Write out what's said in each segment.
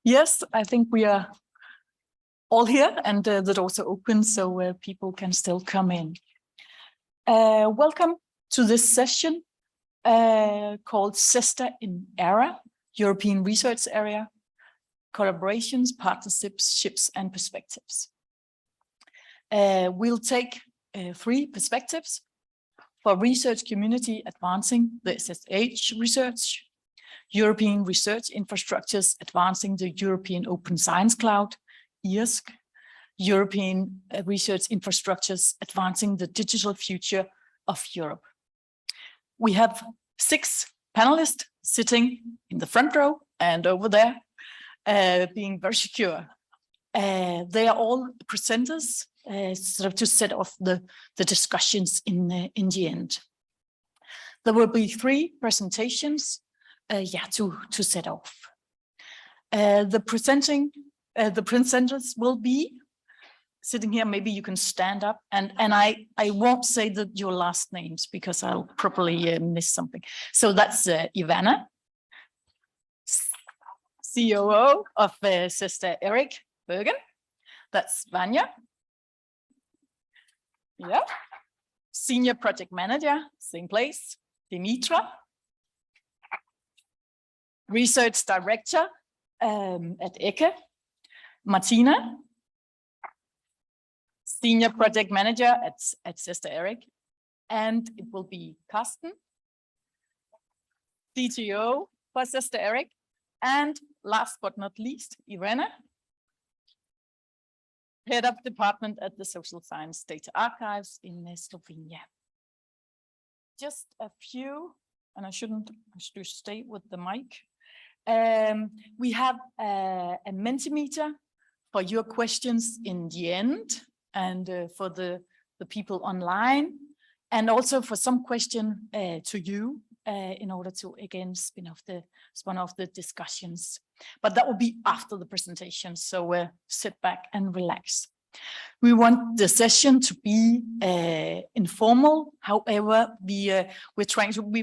Yes, I think we are all here, and the doors are open, so people can still come in. Welcome to this session called CESSDA in ERA, European Research Area, Collaborations, Partnerships, Shifts and Perspectives. We'll take 3 perspectives: for research community advancing the SSH research, European research infrastructures advancing the European Open Science Cloud, IASSIST, European research infrastructures advancing the digital future of Europe. We have 6 panelists sitting in the front row and over there, being very secure. They are all presenters, sort of to set off the discussions in the end. There will be 3 presentations, to set off. The presenters will be sitting here. Maybe you can stand up, and I won't say your last names because I'll probably miss something. So that's Ivana, COO of CESSDA Erik Bergen. That's Vanya. Yeah. Senior Project Manager, same place, Dimitra. Research Director at ECHE, Martina. Senior Project Manager at CESSDA Erik, and it will be Carsten, CTO for CESSDA Erik, and last but not least, Irena, Head of Department at the Social Science Data Archives in Slovenia. Just a few, and I should stay with the mic. We have a Mentimeter for your questions in the end, and for the people online, and also for some question to you in order to again spin off the discussions. But that will be after the presentation, so sit back and relax. We want the session to be informal. However, we're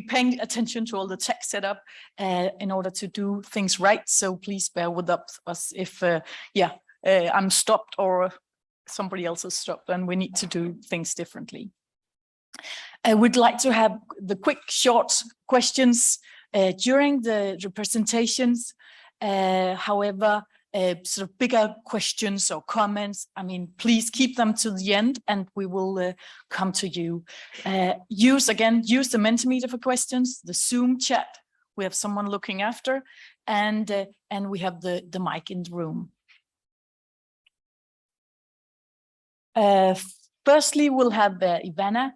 paying attention to all the tech setup in order to do things right. So please bear with us if I'm stopped or somebody else is stopped and we need to do things differently. I would like to have the quick, short questions during the presentations. However, sort of bigger questions or comments, I mean, please keep them to the end and we will come to you. Use the Mentimeter for questions, the Zoom chat, we have someone looking after, and we have the mic in the room. Firstly, we'll have Ivana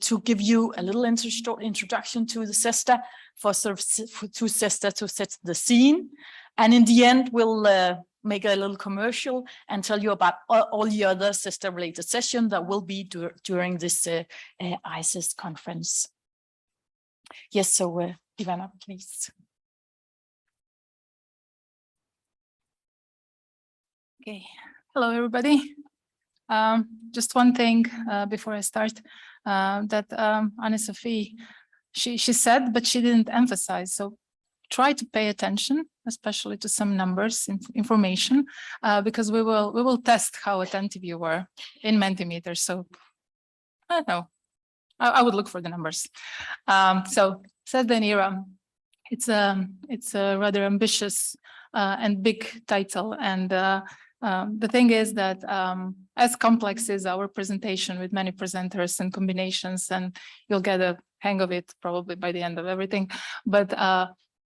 to give you a little introduction to the CESSDA to CESSDA to set the scene. And in the end, we'll make a little commercial and tell you about all the other CESSDA related sessions that will be during this IASSIST conference. Yes, so Ivana, please. Okay, hello everybody. Just one thing before I start, that Sofie, she said, but she didn't emphasize. So try to pay attention, especially to some numbers, information, because we will test how attentive you were in Mentimeter. So I don't know, I would look for the numbers. So CESSDA in ERA, it's a rather ambitious and big title, and the thing is that as complex is our presentation with many presenters and combinations, and you'll get a hang of it probably by the end of everything, but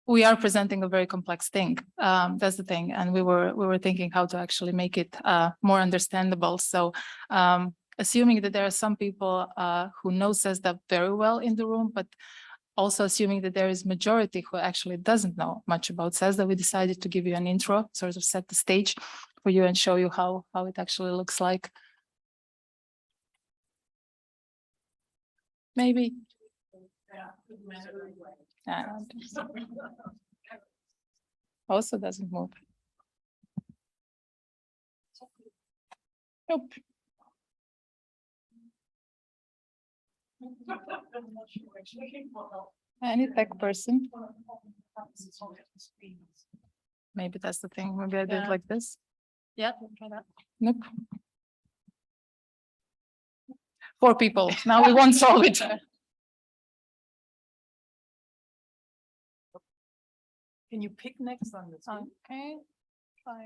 we are presenting a very complex thing. That's the thing, and we were thinking how to actually make it more understandable. So assuming that there are some people who know CESSDA very well in the room, but also assuming that there is majority who actually doesn't know much about CESSDA, we decided to give you an intro, sort of set the stage for you and show you how it actually looks like. Maybe. Also doesn't move. Nope. Any tech person? Maybe that's the thing. Maybe I did Yeah. like this. Yeah, try that. Nope. 4 people. Now we won't solve it. Can you pick next on this? Okay. Try.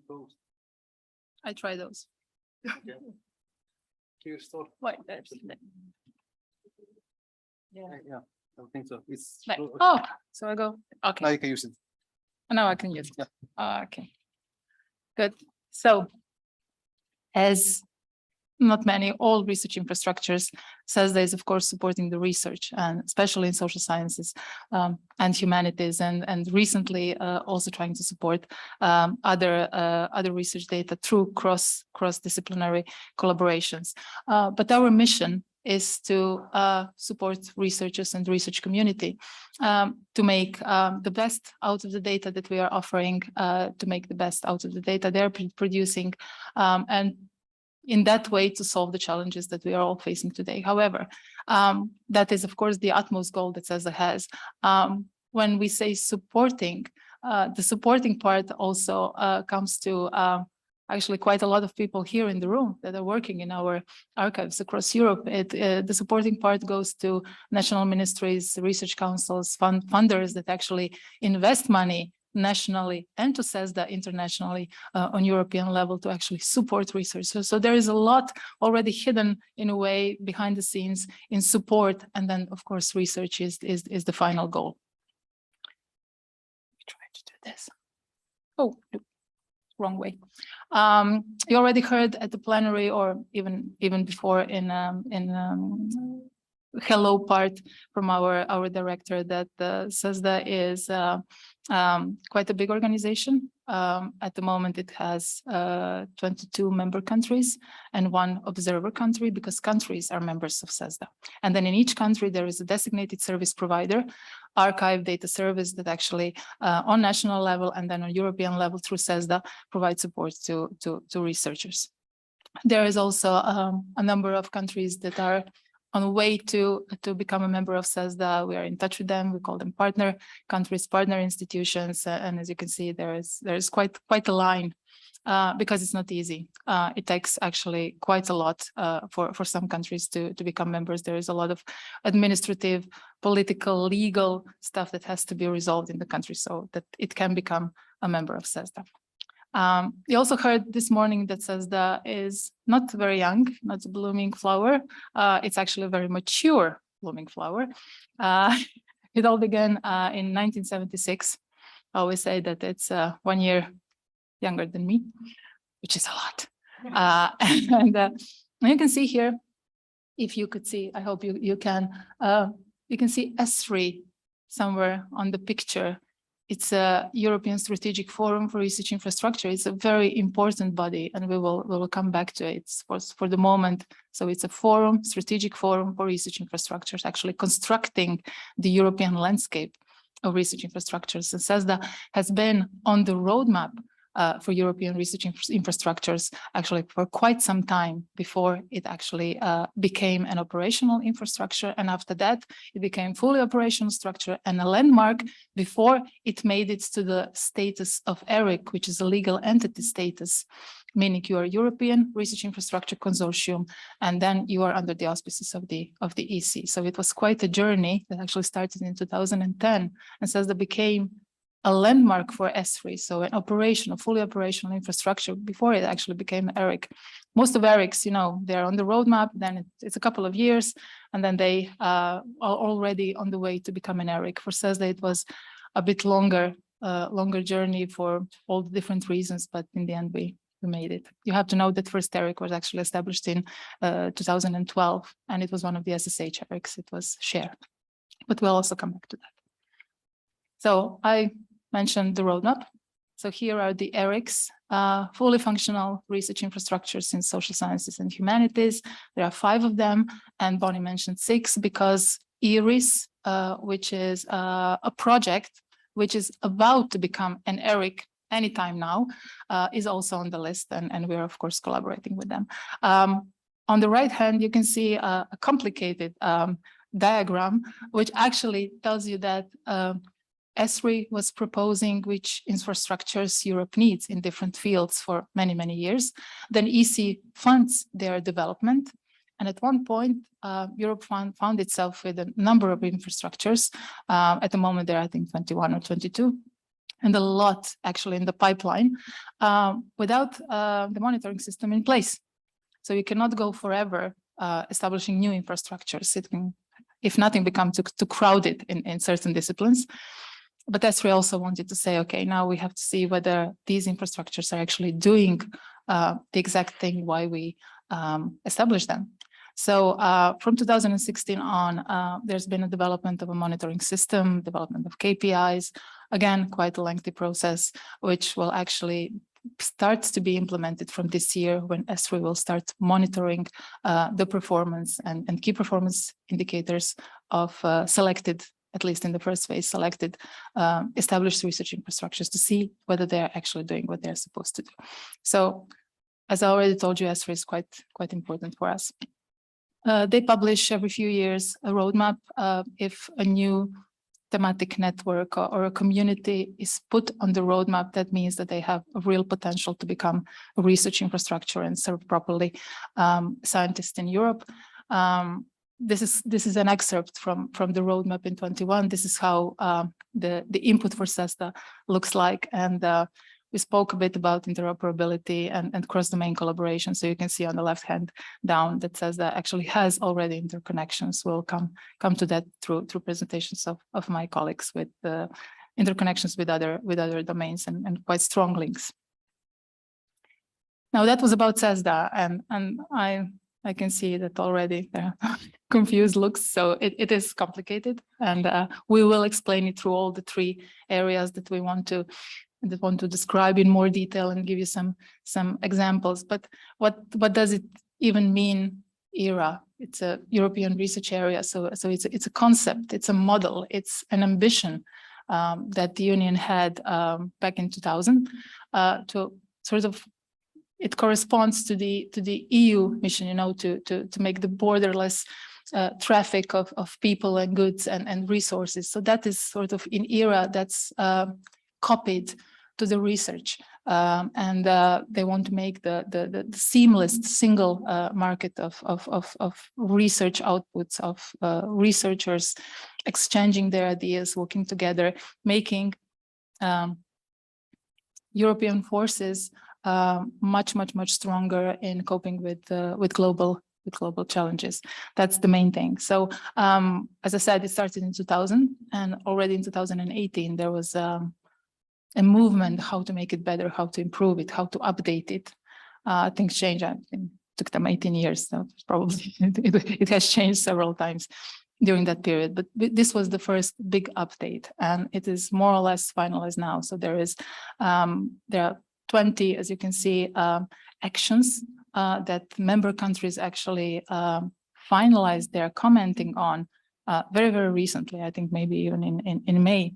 Both. I try those. Can you start? Wait, there's. Yeah. Yeah, I think so. It's. Like, oh, so I go. Okay. Now you can use it. Now I can use it. Yeah. Okay. Good. So as not many, all research infrastructures, CESSDA is of course supporting the research, and especially in social sciences and humanities, and recently also trying to support other research data through cross-disciplinary collaborations. But our mission is to support researchers and research community to make the best out of the data that we are offering, to make the best out of the data they're producing, and in that way to solve the challenges that we are all facing today. However, that is of course the utmost goal that CESSDA has. When we say supporting, the supporting part also comes to actually quite a lot of people here in the room that are working in our archives across Europe. The supporting part goes to national ministries, research councils, funders that actually invest money nationally and to CESSDA internationally on European level to actually support research. So there is a lot already hidden in a way behind the scenes in support, and then of course research is the final goal. Try to do this. Oh, wrong way. You already heard at the plenary, or even before in hello part from our director, that CESSDA is quite a big organization. At the moment, it has 22 member countries and 1 observer country, because countries are members of CESSDA. And then in each country, there is a designated service provider, archive data service that actually on national level and then on European level through CESSDA provide support to researchers. There is also a number of countries that are on the way to become a member of CESSDA. We are in touch with them. We call them partner countries, partner institutions, and as you can see, there is quite a line because it's not easy. It takes actually quite a lot for some countries to become members. There is a lot of administrative, political, legal stuff that has to be resolved in the country so that it can become a member of CESSDA. You also heard this morning that CESSDA is not very young, not a blooming flower. It's actually a very mature blooming flower. It all began in 1976. I always say that it's 1 year younger than me, which is a lot. And you can see here, if you could see, I hope you can see S3 somewhere on the picture. It's a European Strategic Forum for Research Infrastructure. It's a very important body, and we will come back to it for the moment. So it's a forum, strategic forum for research infrastructures, actually constructing the European landscape of research infrastructures. And CESSDA has been on the roadmap for European research infrastructures actually for quite some time before it actually became an operational infrastructure. And after that, it became fully operational structure and a landmark before it made it to the status of ERIC, which is a legal entity status, meaning you are European Research Infrastructure Consortium, and then you are under the auspices of the EC. So it was quite a journey that actually started in 2010, and CESSDA became a landmark for S3, so an fully operational infrastructure before it actually became ERIC. Most of ERICs, they're on the roadmap, then it's a couple of years, and then they are already on the way to become an ERIC. For CESSDA, it was a bit longer journey for all the different reasons, but in the end, we made it. You have to know that first ERIC was actually established in 2012, and it was one of the SSH ERICs. It was shared, but we'll also come back to that. So I mentioned the roadmap. So here are the ERICs, fully functional research infrastructures in social sciences and humanities. There are 5 of them, and Bonnie mentioned 6 because IRIS, which is a project which is about to become an ERIC anytime now, is also on the list, and we're of course collaborating with them. On the right hand, you can see a complicated diagram, which actually tells you that ESRI was proposing which infrastructures Europe needs in different fields for many, many years. Then EC funds their development. And at one point, Europe found itself with a number of infrastructures. At the moment, there are, I think, 21 or 22, and a lot actually in the pipeline without the monitoring system in place. So you cannot go forever establishing new infrastructures. It can, if nothing, become too crowded in certain disciplines. But ESRI also wanted to say, okay, now we have to see whether these infrastructures are actually doing the exact thing why we established them. So from 2016 on, there's been a development of a monitoring system, development of KPIs, again, quite a lengthy process, which will actually start to be implemented from this year when ESRI will start monitoring the performance and key performance indicators of selected, at least in the first phase, selected established research infrastructures to see whether they're actually doing what they're supposed to do. So as I already told you, ESRI is quite important for us. They publish every few years a roadmap. If a new thematic network or a community is put on the roadmap, that means that they have a real potential to become a research infrastructure and serve properly scientists in Europe. This is an excerpt from the roadmap in 21. This is how the input for CESSDA looks like. And we spoke a bit about interoperability and cross-domain collaboration. So you can see on the left hand down that CESSDA actually has already interconnections. We'll come to that through presentations of my colleagues with interconnections with other domains and quite strong links. Now that was about CESSDA, and I can see that already there are confused looks. So it is complicated, and we will explain it through all the three areas that we want to describe in more detail and give you some examples. But what does it even mean, ERA? It's a European research area, so it's a concept, it's a model, it's an ambition that the Union had back in 2000 to sort of, it corresponds to the EU mission, you know, to make the borderless traffic of people and goods and resources. So that is sort of in ERA that's copied to the research, and they want to make the seamless single market of research outputs, of researchers exchanging their ideas, working together, making European forces much stronger in coping with global challenges. That's the main thing. So as I said, it started in 2000, and already in 2018 there was a movement how to make it better, how to improve it, how to update it. Things change. I think it took them 18 years, so probably it has changed several times during that period. But this was the first big update, and it is more or less finalized now. So there are 20, as you can see, actions that member countries actually finalized their commenting on very recently. I think maybe even in May.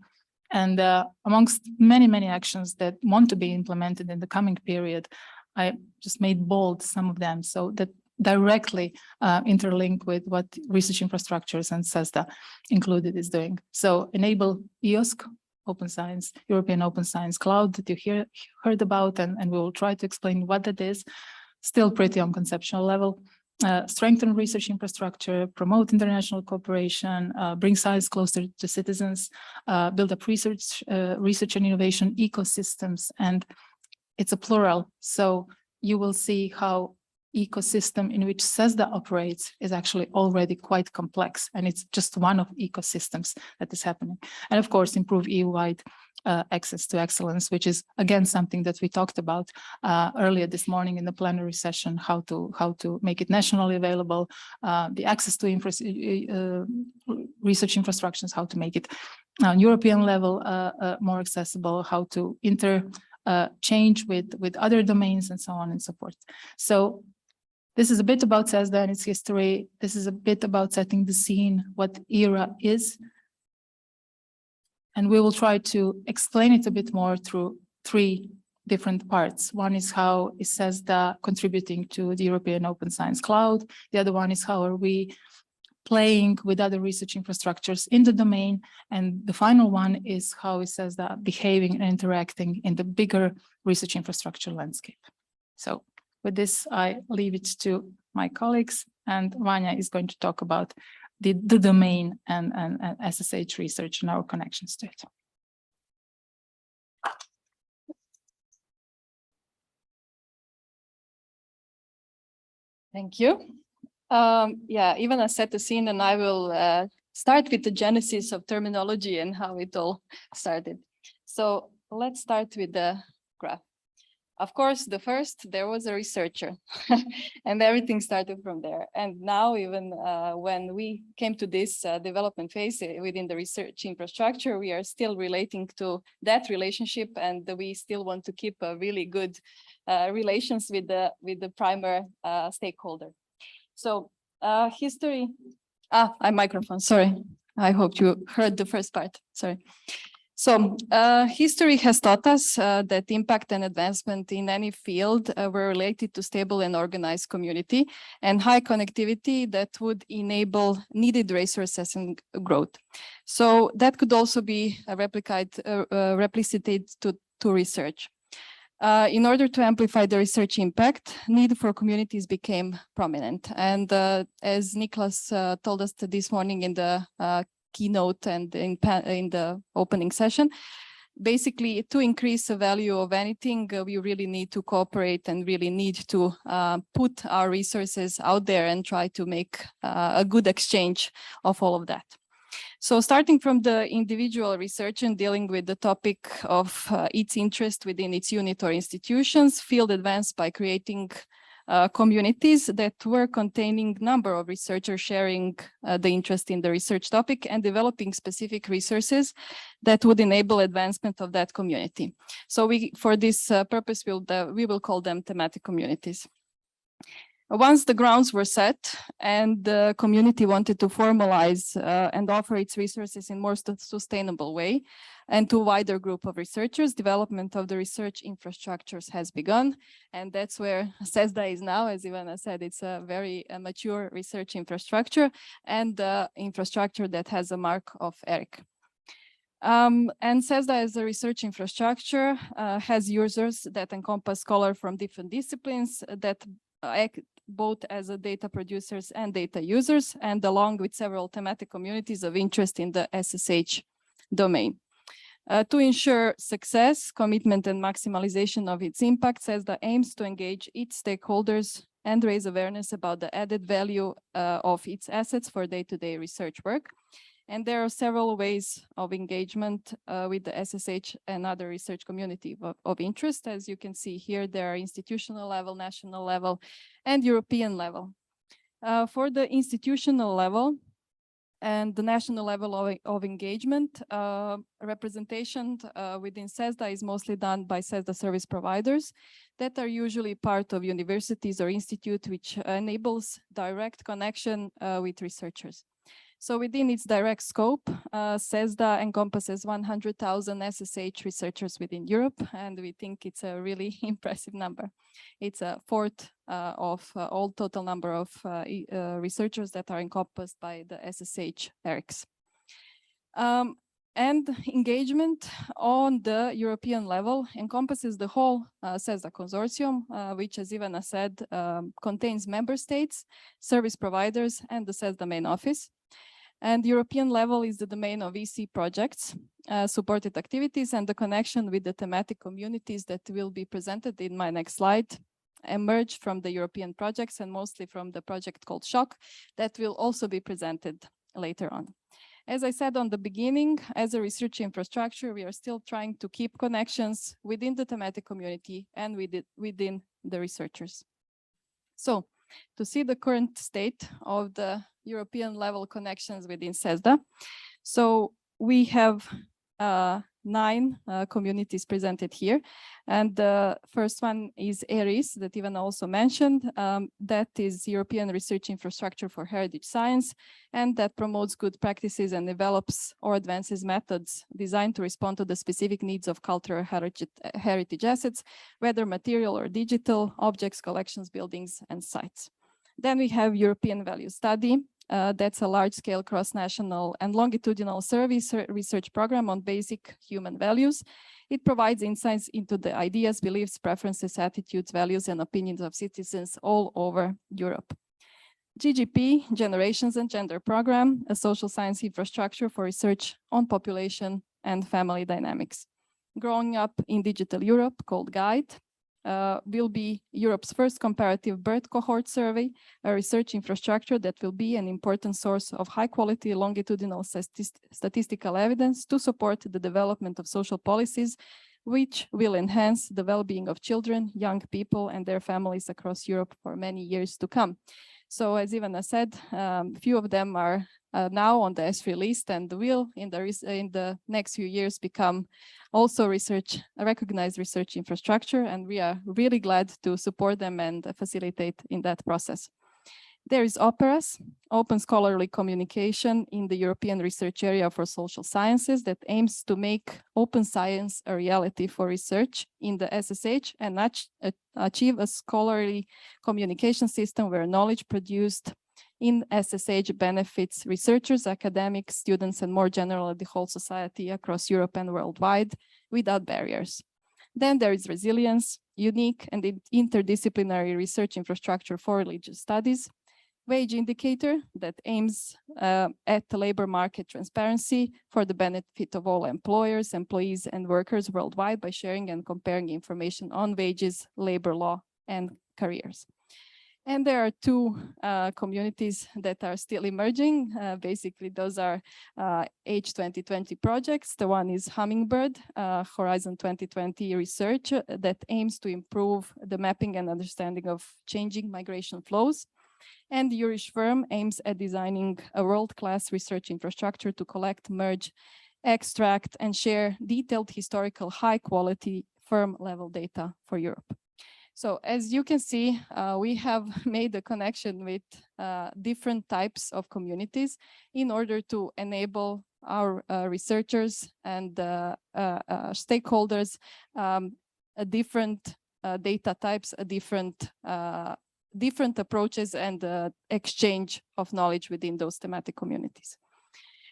And amongst many actions that want to be implemented in the coming period, I just made bold some of them so that directly interlink with what research infrastructures and CESSDA included is doing. So enable EOSC, Open Science, European Open Science Cloud that you heard about, and we will try to explain what that is, still pretty on conceptual level. Strengthen research infrastructure, promote international cooperation, bring science closer to citizens, build up research and innovation ecosystems, and it's a plural. So you will see how ecosystem in which CESSDA operates is actually already quite complex, and it's just one of ecosystems that is happening. And of course, improve EU-wide access to excellence, which is again something that we talked about earlier this morning in the plenary session, how to make it nationally available, the access to research infrastructures, how to make it on European level more accessible, how to interchange with other domains, and so on and so forth. So this is a bit about CESSDA and its history. This is a bit about setting the scene, what ERA is. And we will try to explain it a bit more through three different parts. One is how is CESSDA contributing to the European Open Science Cloud. The other one is how are we playing with other research infrastructures in the domain. And the final one is how it says that behaving and interacting in the bigger research infrastructure landscape. So with this, I leave it to my colleagues, and Vanya is going to talk about the domain and SSH research and our connections to it. Thank you. Yeah, Ivana set the scene, and I will start with the genesis of terminology and how it all started. So let's start with the graph. Of course, there was a researcher and everything started from there. And now even when we came to this development phase within the research infrastructure, we are still relating to that relationship, and we still want to keep a really good relations with the primary stakeholder. So history, microphone, sorry. I hope you heard the first part, sorry. So history has taught us that impact and advancement in any field were related to stable and organized community and high connectivity that would enable needed resources and growth. So that could also be replicated to research. In order to amplify the research impact, need for communities became prominent. And as Niklas told us this morning in the keynote and in the opening session, basically to increase the value of anything, we really need to cooperate and really need to put our resources out there and try to make a good exchange of all of that. So starting from the individual research and dealing with the topic of its interest within its unit or institutions, field advanced by creating communities that were containing number of researchers sharing the interest in the research topic and developing specific resources that would enable advancement of that community. So for this purpose, we will call them thematic communities. Once the grounds were set and the community wanted to formalize and offer its resources in more sustainable way and to a wider group of researchers, development of the research infrastructures has begun. And that's where CESSDA is now. As Ivana said, it's a very mature research infrastructure and infrastructure that has a mark of ERIC. And CESSDA as a research infrastructure has users that encompass scholars from different disciplines that act both as a data producers and data users, and along with several thematic communities of interest in the SSH domain. To ensure success, commitment, and maximization of its impact, CESSDA aims to engage its stakeholders and raise awareness about the added value of its assets for day-to-day research work. And there are several ways of engagement with the SSH and other research community of interest. As you can see here, there are institutional level, national level, and European level. For the institutional level and the national level of engagement, representation within CESSDA is mostly done by CESSDA service providers that are usually part of universities or institute, which enables direct connection with researchers. So within its direct scope, CESSDA encompasses 100,000 SSH researchers within Europe, and we think it's a really impressive number. It's a fourth of all total number of researchers that are encompassed by the SSH ERICs. And engagement on the European level encompasses the whole CESSDA consortium, which, as Ivana said, contains member states, service providers, and the CESSDA main office. And European level is the domain of EC projects, supported activities, and the connection with the thematic communities that will be presented in my next slide emerge from the European projects and mostly from the project called SHOCK that will also be presented later on. As I said on the beginning, as a research infrastructure, we are still trying to keep connections within the thematic community and within the researchers. So to see the current state of the European level connections within CESSDA. So we have 9 communities presented here. And the first one is ERIS that Ivana also mentioned. That is European Research Infrastructure for Heritage Science, and that promotes good practices and develops or advances methods designed to respond to the specific needs of cultural heritage assets, whether material or digital, objects, collections, buildings, and sites. Then we have European Value Study, That's a large-scale cross-national and longitudinal service research program on basic human values. It provides insights into the ideas, beliefs, preferences, attitudes, values, and opinions of citizens all over Europe. GGP, Generations and Gender Program, a social science infrastructure for research on population and family dynamics. Growing Up in Digital Europe, called GUIDE, will be Europe's first comparative birth cohort survey, a research infrastructure that will be an important source of high-quality longitudinal statistical evidence to support the development of social policies, which will enhance the well-being of children, young people, and their families across Europe for many years to come. So as Ivana said, few of them are now on the S3 list and will in the next few years become also a recognized research infrastructure, and we are really glad to support them and facilitate in that process. There is OPERAS, Open Scholarly Communication in the European Research Area for Social Sciences, that aims to make open science a reality for research in the SSH and achieve a scholarly communication system where knowledge produced in SSH benefits researchers, academics, students, and more generally the whole society across Europe and worldwide without barriers. Then there is Resilience, unique and interdisciplinary research infrastructure for religious studies. Wage indicator that aims at labor market transparency for the benefit of all employers, employees, and workers worldwide by sharing and comparing information on wages, labor law, and careers. And there are two communities that are still emerging. Basically, those are H2020 projects. The one is Hummingbird, Horizon 2020 research that aims to improve the mapping and understanding of changing migration flows. And Urish Firm aims at designing a world-class research infrastructure to collect, merge, extract, and share detailed historical high-quality firm-level data for Europe. So as you can see, we have made a connection with different types of communities in order to enable our researchers and stakeholders different data types, different approaches and exchange of knowledge within those thematic communities.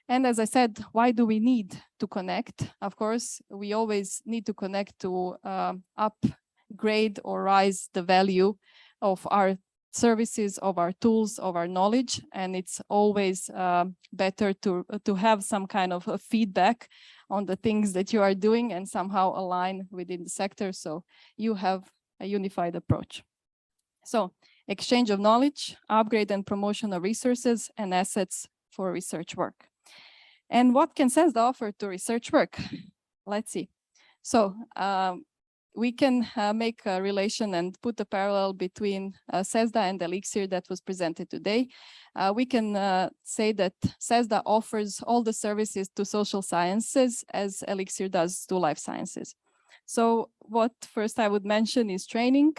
And as I said, why do we need to connect? Of course, we always need to connect to upgrade or rise the value of our services, of our tools, of our knowledge. And it's always better to have some kind of a feedback on the things that you are doing and somehow align within the sector, so you have a unified approach. So exchange of knowledge, upgrade and promotion of resources and assets for research work. And what can CESSDA offer to research work? Let's see. So we can make a relation and put a parallel between CESSDA and Elixir that was presented today. We can say that CESSDA offers all the services to social sciences as Elixir does to life sciences. So what first I would mention is training.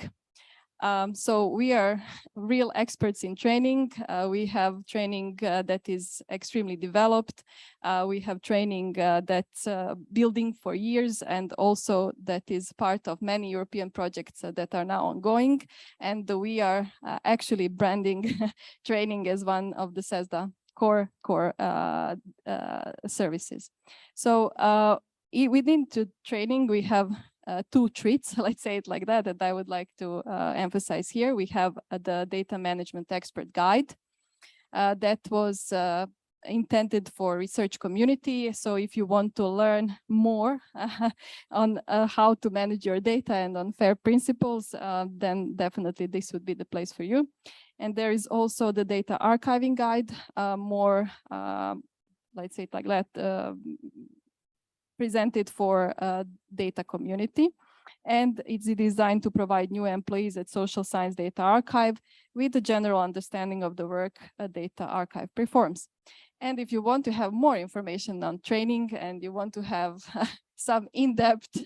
So we are real experts in training. We have training that is extremely developed. We have training that's building for years and also that is part of many European projects that are now ongoing. And we are actually branding training as one of the CESSDA core services. So within training, we have two treats, let's say it like that, that I would like to emphasize here. We have the Data Management Expert Guide that was intended for research community. So if you want to learn more on how to manage your data and on FAIR principles, then definitely this would be the place for you. And there is also the Data Archiving Guide, more, let's say it like that, presented for data community, and it's designed to provide new employees at Social Science Data Archive with a general understanding of the work a data archive performs. And if you want to have more information on training and you want to have some in-depth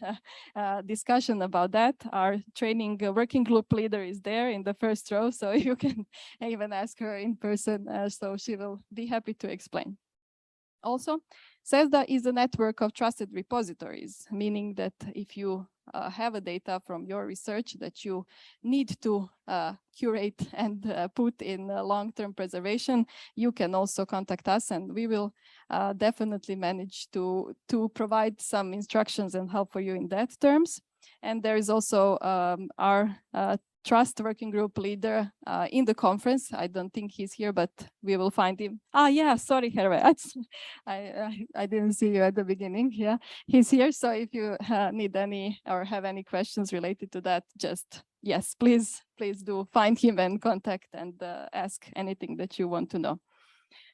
discussion about that, our training working group leader is there in the first row, so you can even ask her in person, so she will be happy to explain. Also, CESSDA is a network of trusted repositories, meaning that if you have a data from your research that you need to curate and put in long-term preservation, you can also contact us, and we will definitely manage to provide some instructions and help for you in that terms. And there is also our trust working group leader in the conference. I don't think he's here, but we will find him. Ah, yeah, sorry, Hervé. I didn't see you at the beginning. Yeah, he's here. So if you need any or have any questions related to that, just, yes, please do find him and contact and ask anything that you want to know.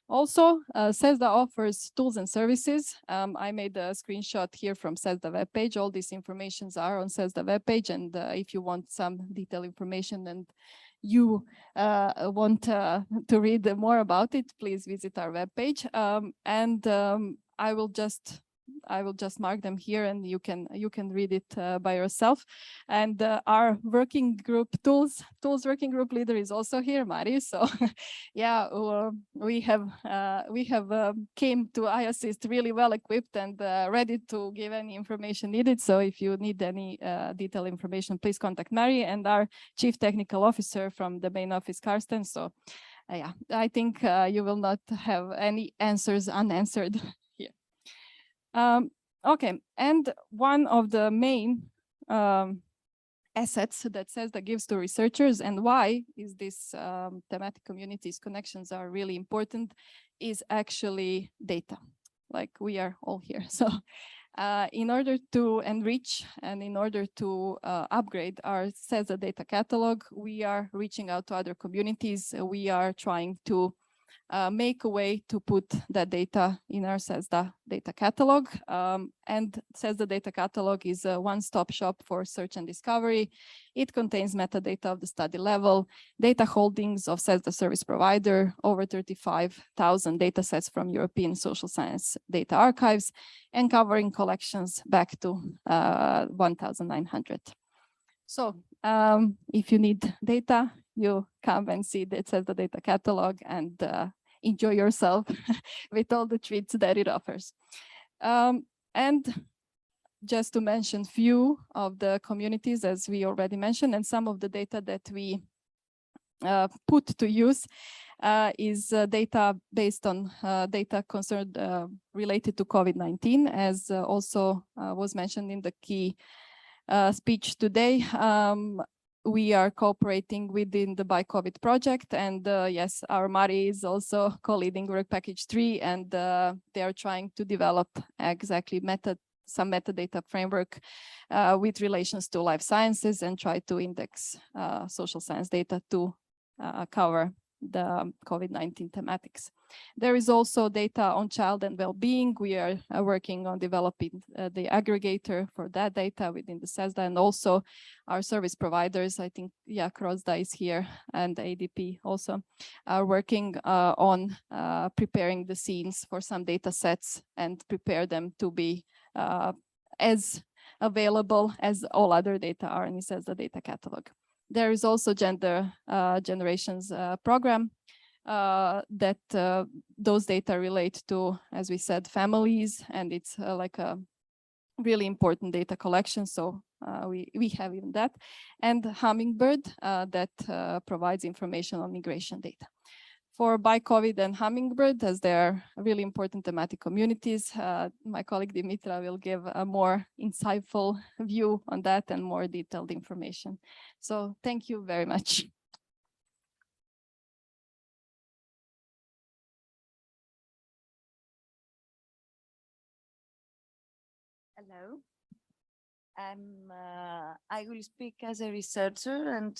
Also, CESSDA offers tools and services. I made a screenshot here from CESSDA webpage. All these informations are on CESSDA webpage, and if you want some detailed information and you want to read more about it, please visit our webpage. I will just mark them here, and you can read it by yourself. And our working group tools working group leader is also here, Mari. So yeah, we have came to IASSIST really well equipped and ready to give any information needed. So if you need any detailed information, please contact Mari and our Chief Technical Officer from the main office, Karsten. So yeah, I think you will not have any answers unanswered. Okay, and one of the main assets that CESSDA gives to researchers, and why is this thematic communities connections are really important, is actually data, like we are all here. So in order to enrich and in order to upgrade our CESSDA data catalog, we are reaching out to other communities. We are trying to make a way to put that data in our CESSDA data catalog. And CESSDA data catalog is a one-stop shop for search and discovery. It contains metadata of the study level, data holdings of CESSDA service provider, over 35,000 data sets from European social science data archives, and covering collections back to 1,900. So if you need data, you come and see the CESSDA data catalog and enjoy yourself with all the treats that it offers. And just to mention few of the communities, as we already mentioned, and some of the data that we put to use is data based on data concerned related to COVID-19, as also was mentioned in the key speech today. We are cooperating within the By COVID project, and yes, our Mari is also co-leading work package 3, and they are trying to develop exactly some metadata framework with relations to life sciences and try to index social science data to cover the COVID-19 thematics. There is also data on child and well-being. We are working on developing the aggregator for that data within the CESSDA, and also our service providers, I think, yeah, CROSSDA is here, and ADP also are working on preparing the scenes for some data sets and prepare them to be as available as all other data are in the CESSDA data catalog. There is also gender generations program that those data relate to, as we said, families, and it's like a really important data collection. So we have even that, and Hummingbird that provides information on migration data. For By COVID and Hummingbird, as they are really important thematic communities, my colleague Dimitra will give a more insightful view on that and more detailed information. So thank you very much. Hello. I will speak as a researcher and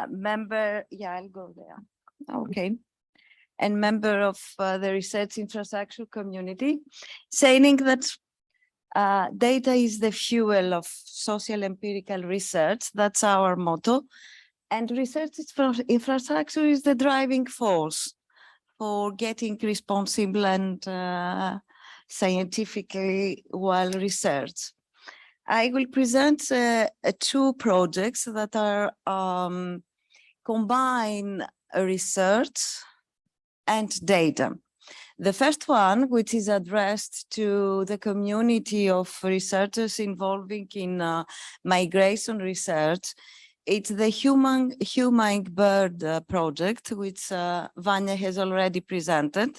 member. Yeah, I'll go there. Okay. And member of the research infrastructure community, saying that data is the fuel of social empirical research. That's our motto. And research infrastructure is the driving force for getting responsible and scientifically well researched. I will present two projects that are combine research and data. The first one, which is addressed to the community of researchers involving in migration research, it's the Hummingbird project, which Vanya has already presented.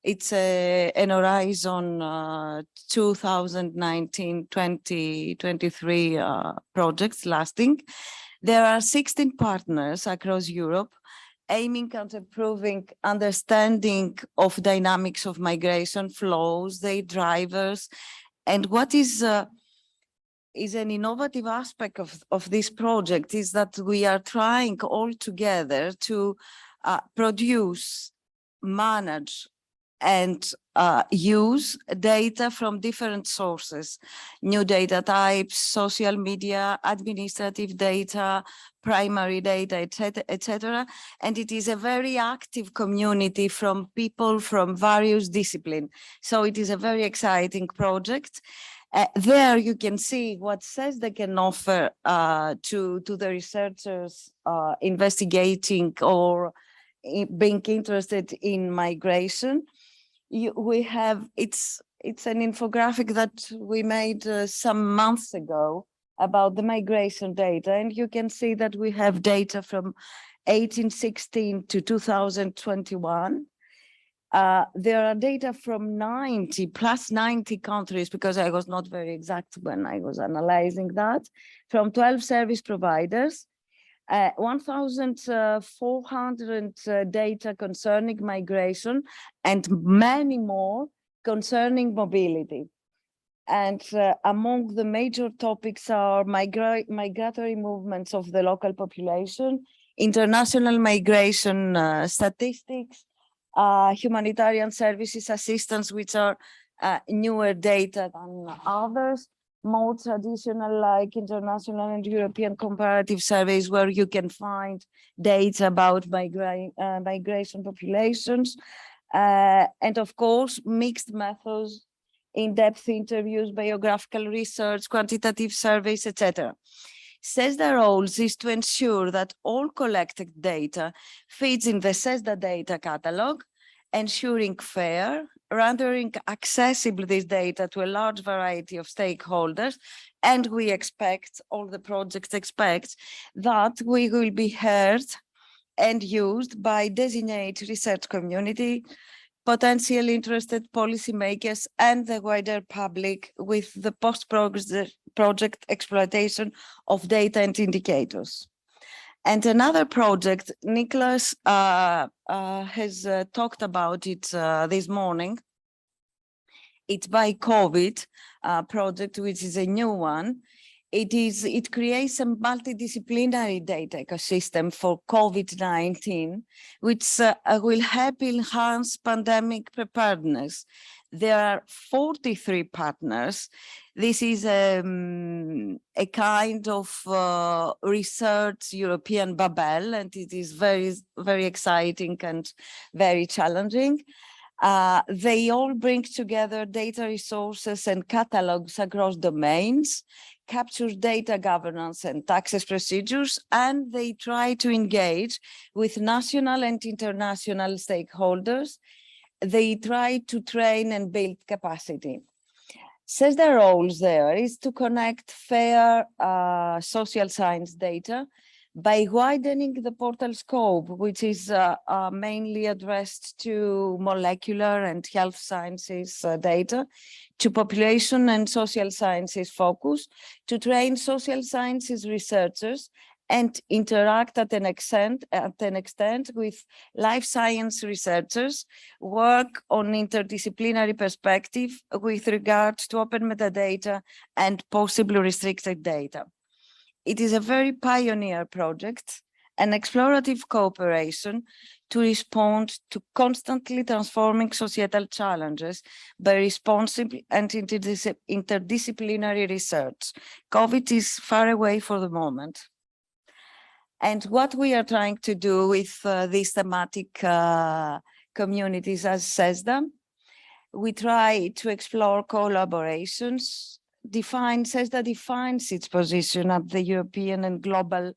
It's an Horizon 2019-2023 projects lasting. There are 16 partners across Europe aiming at improving understanding of dynamics of migration flows, their drivers, and what is an innovative aspect of this project is that we are trying all together to produce, manage, and use data from different sources, new data types, social media, administrative data, primary data, etc. And it is a very active community from people from various disciplines. So it is a very exciting project. There you can see what CESSDA can offer to the researchers investigating or being interested in migration. We have, it's an infographic that we made some months ago about the migration data, and you can see that we have data from 1816 to 2021. There are data from 90 countries, because I was not very exact when I was analyzing that, from 12 service providers. 1,400 data concerning migration and many more concerning mobility. And among the major topics are migratory movements of the local population, international migration statistics, humanitarian services assistance, which are newer data than others, more traditional like international and European comparative surveys where you can find data about migration populations, and of course mixed methods, in-depth interviews, biographical research, quantitative surveys, etc. CESSDA roles is to ensure that all collected data feeds in the CESSDA data catalog, ensuring fair, rendering accessible this data to a large variety of stakeholders. And we expect, all the projects expect, that we will be heard and used by designated research community, potential interested policymakers, and the wider public with the post-project exploitation of data and indicators. And another project, Nicholas has talked about it this morning. It's by COVID project, which is a new one. It creates a multidisciplinary data ecosystem for COVID-19, which will help enhance pandemic preparedness. There are 43 partners. This is a kind of research European bubble, and it is very, very exciting and very challenging. They all bring together data resources and catalogs across domains, capture data governance and access procedures, and they try to engage with national and international stakeholders. They try to train and build capacity. CESSDA roles there is to connect fair social science data by widening the portal scope, which is mainly addressed to molecular and health sciences data, to population and social sciences focus, to train social sciences researchers and interact at an extent with life science researchers, work on interdisciplinary perspective with regard to open metadata and possibly restricted data. It is a very pioneer project, an explorative cooperation to respond to constantly transforming societal challenges by responsive and interdisciplinary research. COVID is far away for the moment. And what we are trying to do with these thematic communities as CESSDA, we try to explore collaborations. CESSDA defines its position at the European and global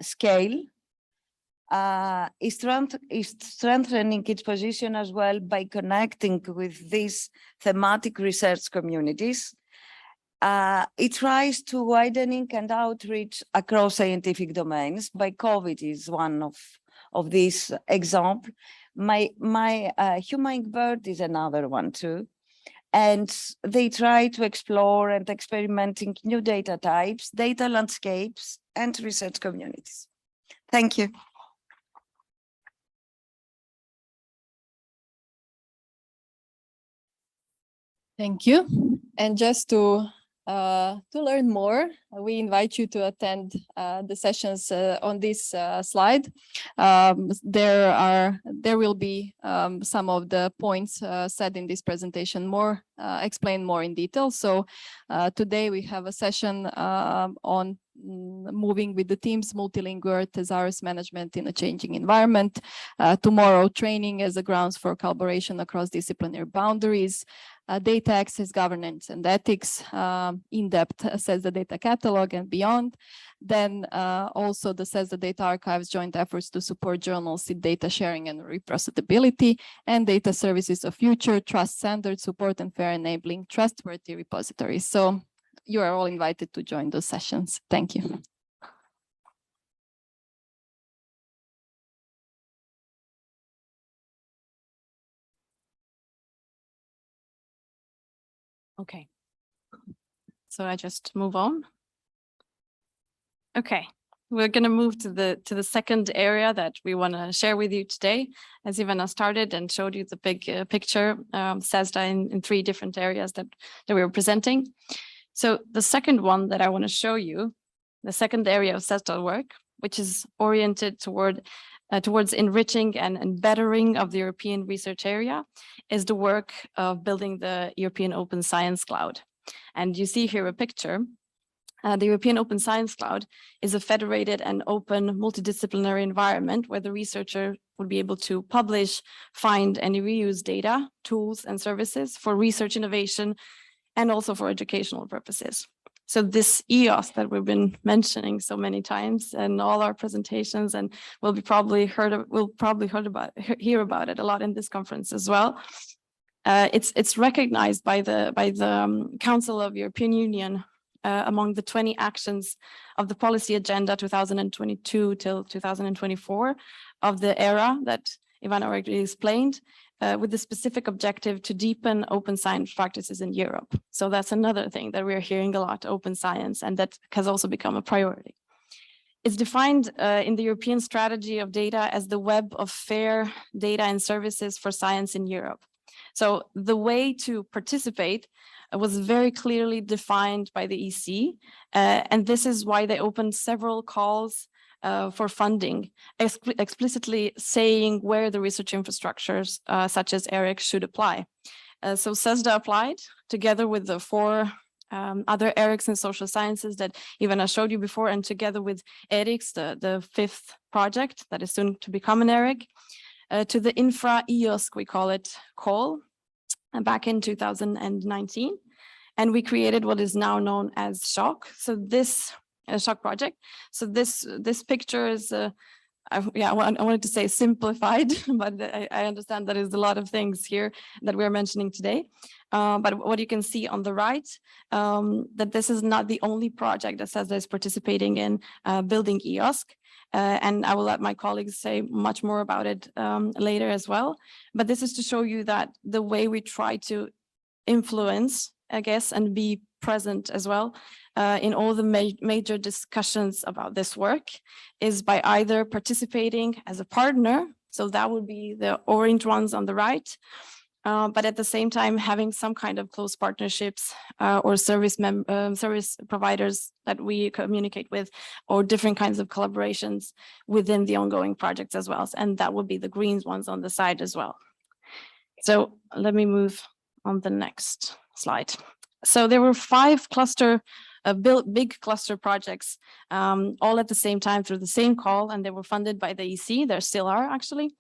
scale. is strengthening its position as well by connecting with these thematic research communities. It tries to widening and outreach across scientific domains. By COVID is one of these example. My Hummingbird is another one too. And they try to explore and experimenting new data types, data landscapes, and research communities. Thank you. Thank you. And just to learn more, we invite you to attend the sessions on this slide. There will be some of the points said in this presentation explained more in detail. So today we have a session on moving with the teams, multilingual thesaurus management in a changing environment. Tomorrow, training as a grounds for collaboration across disciplinary boundaries. Data access, governance, and ethics, in-depth CESSDA data catalog and beyond. Then also the CESSDA data archives joint efforts to support journals in data sharing and reprocessability, and data services of future, trust standards, support and fair enabling trustworthy repositories. So you are all invited to join those sessions. Thank you. Okay. So I just move on. Okay, we're going to move to the second area that we want to share with you today. As Ivana started and showed you the big picture, CESSDA in 3 different areas that we were presenting. So the second one that I want to show you, the second area of CESSDA work, which is oriented towards enriching and bettering of the European research area, is the work of building the European Open Science Cloud. And you see here a picture. The European Open Science Cloud is a federated and open multidisciplinary environment where the researcher would be able to publish, find, and reuse data, tools, and services for research innovation and also for educational purposes. So this EOS that we've been mentioning so many times in all our presentations, and we'll probably hear about it a lot in this conference as well. It's recognized by the Council of European Union among the 20 actions of the policy agenda 2022 till 2024 of the era that Ivana already explained, with the specific objective to deepen open science practices in Europe. So that's another thing that we're hearing a lot, open science, and that has also become a priority. It's defined in the European strategy of data as the web of fair data and services for science in Europe. So the way to participate was very clearly defined by the EC, and this is why they opened several calls for funding, explicitly saying where the research infrastructures such as ERIC should apply. So CESSDA applied together with the 4 other ERICs in social sciences that Ivana showed you before, and together with ERICS, the 5th project that is soon to become an ERIC, to the Infra EOSC, we call it, call back in 2019. And we created what is now known as SHOCK. So this SHOCK project. So this picture is, I wanted to say simplified, but I understand that is a lot of things here that we're mentioning today. But what you can see on the right, that this is not the only project that CESSDA is participating in building EOSC. And I will let my colleagues say much more about it later as well. But this is to show you that the way we try to influence, I guess, and be present as well in all the major discussions about this work is by either participating as a partner, so that would be the orange ones on the right, but at the same time having some kind of close partnerships or service providers that we communicate with, or different kinds of collaborations within the ongoing projects as well. And that would be the green ones on the side as well. So let me move on the next slide. So there were 5 big cluster projects, all at the same time through the same call, and they were funded by the EC. There still are actually.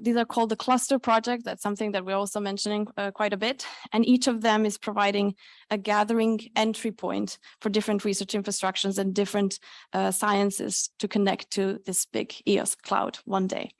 These are called the cluster projects. That's something that we're also mentioning quite a bit. And each of them is providing a gathering entry point for different research infrastructures and different sciences to connect to this big EOSC cloud one day.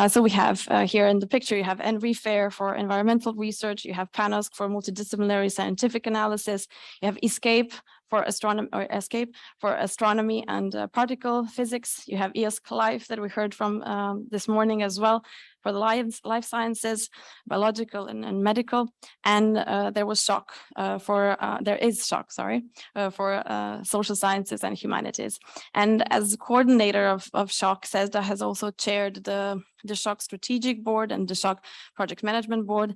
So we have here in the picture, you have NREFAIR for environmental research, you have PANOSC for multidisciplinary scientific analysis, you have ESCAPE for astronomy and particle physics. You have EOSC Life that we heard from this morning as well for the life sciences, biological and medical. And there is SHOC, for social sciences and humanities. And as coordinator of SHOC, CESSDA has also chaired the SHOC strategic board and the SHOC project management board,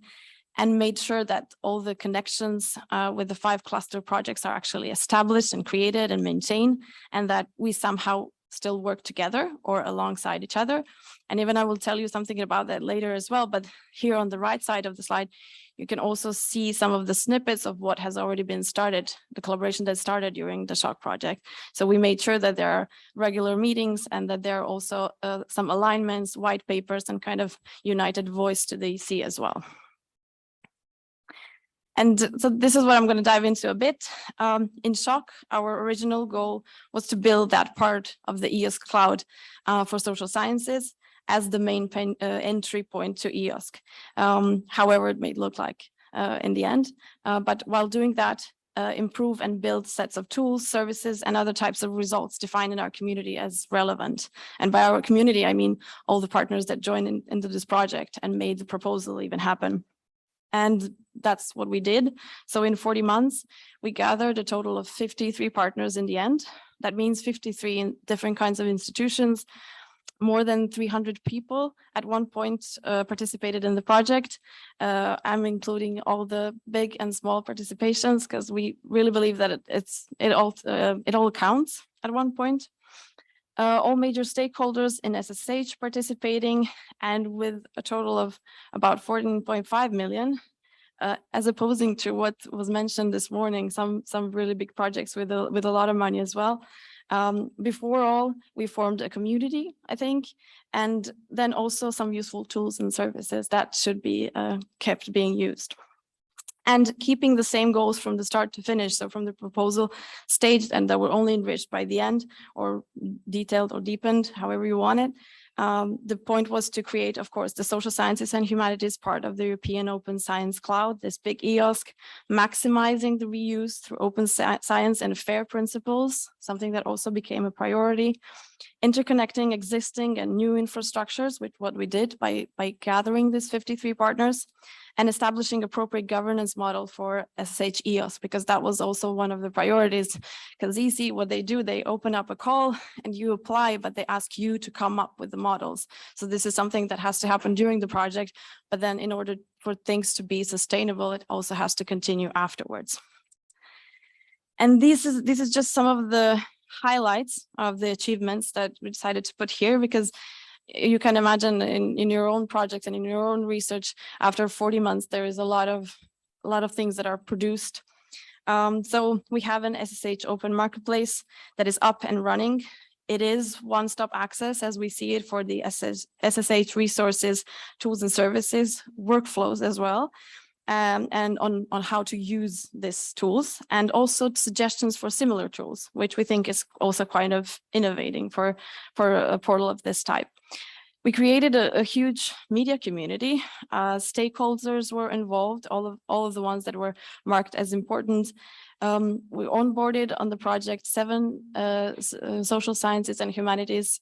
and made sure that all the connections with the 5 cluster projects are actually established and created and maintained, and that we somehow still work together or alongside each other. And even I will tell you something about that later as well, but here on the right side of the slide, you can also see some of the snippets of what has already been started, the collaboration that started during the SHOC project. So we made sure that there are regular meetings and that there are also some alignments, white papers, and kind of united voice to the EC as well. And so this is what I'm going to dive into a bit. In SHOC, our original goal was to build that part of the EOSC cloud for social sciences as the main entry point to EOSC, however it may look like in the end. But while doing that, improve and build sets of tools, services, and other types of results defined in our community as relevant. And by our community, I mean all the partners that joined into this project and made the proposal even happen. And that's what we did. So in 40 months, we gathered a total of 53 partners in the end. That means 53 different kinds of institutions. More than 300 people at one point participated in the project. I'm including all the big and small participations because we really believe that it all counts at one point. All major stakeholders in SSH participating, and with a total of about 14.5 million, as opposing to what was mentioned this morning, some really big projects with a lot of money as well. Before all, we formed a community, I think, and then also some useful tools and services that should be kept being used. And keeping the same goals from the start to finish, so from the proposal stage, and that were only enriched by the end, or detailed or deepened, however you want it. The point was to create, of course, the social sciences and humanities part of the European Open Science Cloud, this big EOSC, maximizing the reuse through open science and FAIR principles, something that also became a priority. Interconnecting existing and new infrastructures, with what we did by gathering these 53 partners, and establishing appropriate governance model for SSH EOS, because that was also one of the priorities. Because EC, what they do, they open up a call and you apply, but they ask you to come up with the models. So this is something that has to happen during the project, but then in order for things to be sustainable, it also has to continue afterwards. And this is just some of the highlights of the achievements that we decided to put here, because you can imagine in your own project and in your own research, after 40 months, there is a lot of things that are produced. So we have an SSH open marketplace that is up and running. It is one-stop access as we see it for the SSH resources, tools and services, workflows as well. And on how to use these tools, and also suggestions for similar tools, which we think is also kind of innovating for a portal of this type. We created a huge media community. Stakeholders were involved, all of the ones that were marked as important. We onboarded on the project 7 social sciences and humanities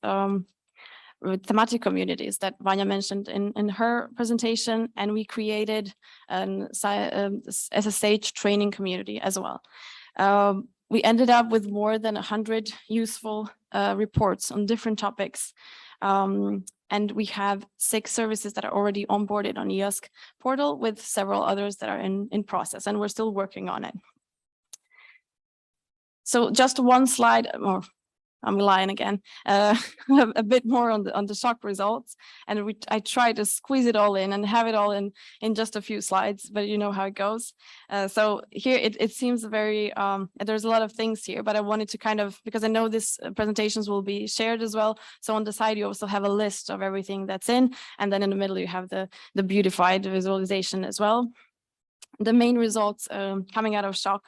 thematic communities that Vanya mentioned in her presentation, and we created an SSH training community as well. We ended up with more than 100 useful reports on different topics. And we have 6 services that are already onboarded on EOSC portal, with several others that are in process, and we're still working on it. So just one slide, or I'm lying again, a bit more on the shock results. And I tried to squeeze it all in and have it all in just a few slides, but you know how it goes. So here it seems very, there's a lot of things here, but I wanted to kind of, because I know this presentations will be shared as well. So on the side, you also have a list of everything that's in, and then in the middle, you have the beautified visualization as well. The main results coming out of shock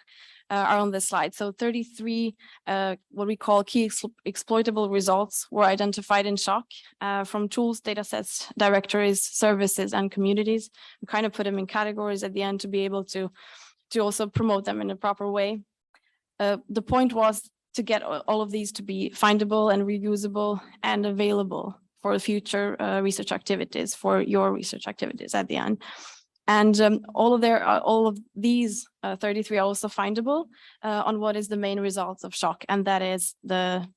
are on this slide. So 33 what we call key exploitable results were identified in shock from tools, datasets, directories, services, and communities. We kind of put them in categories at the end to be able to also promote them in a proper way. The point was to get all of these to be findable and reusable and available for future research activities, for your research activities at the end. And all of these 33 are also findable on what is the main results of shock, and that is the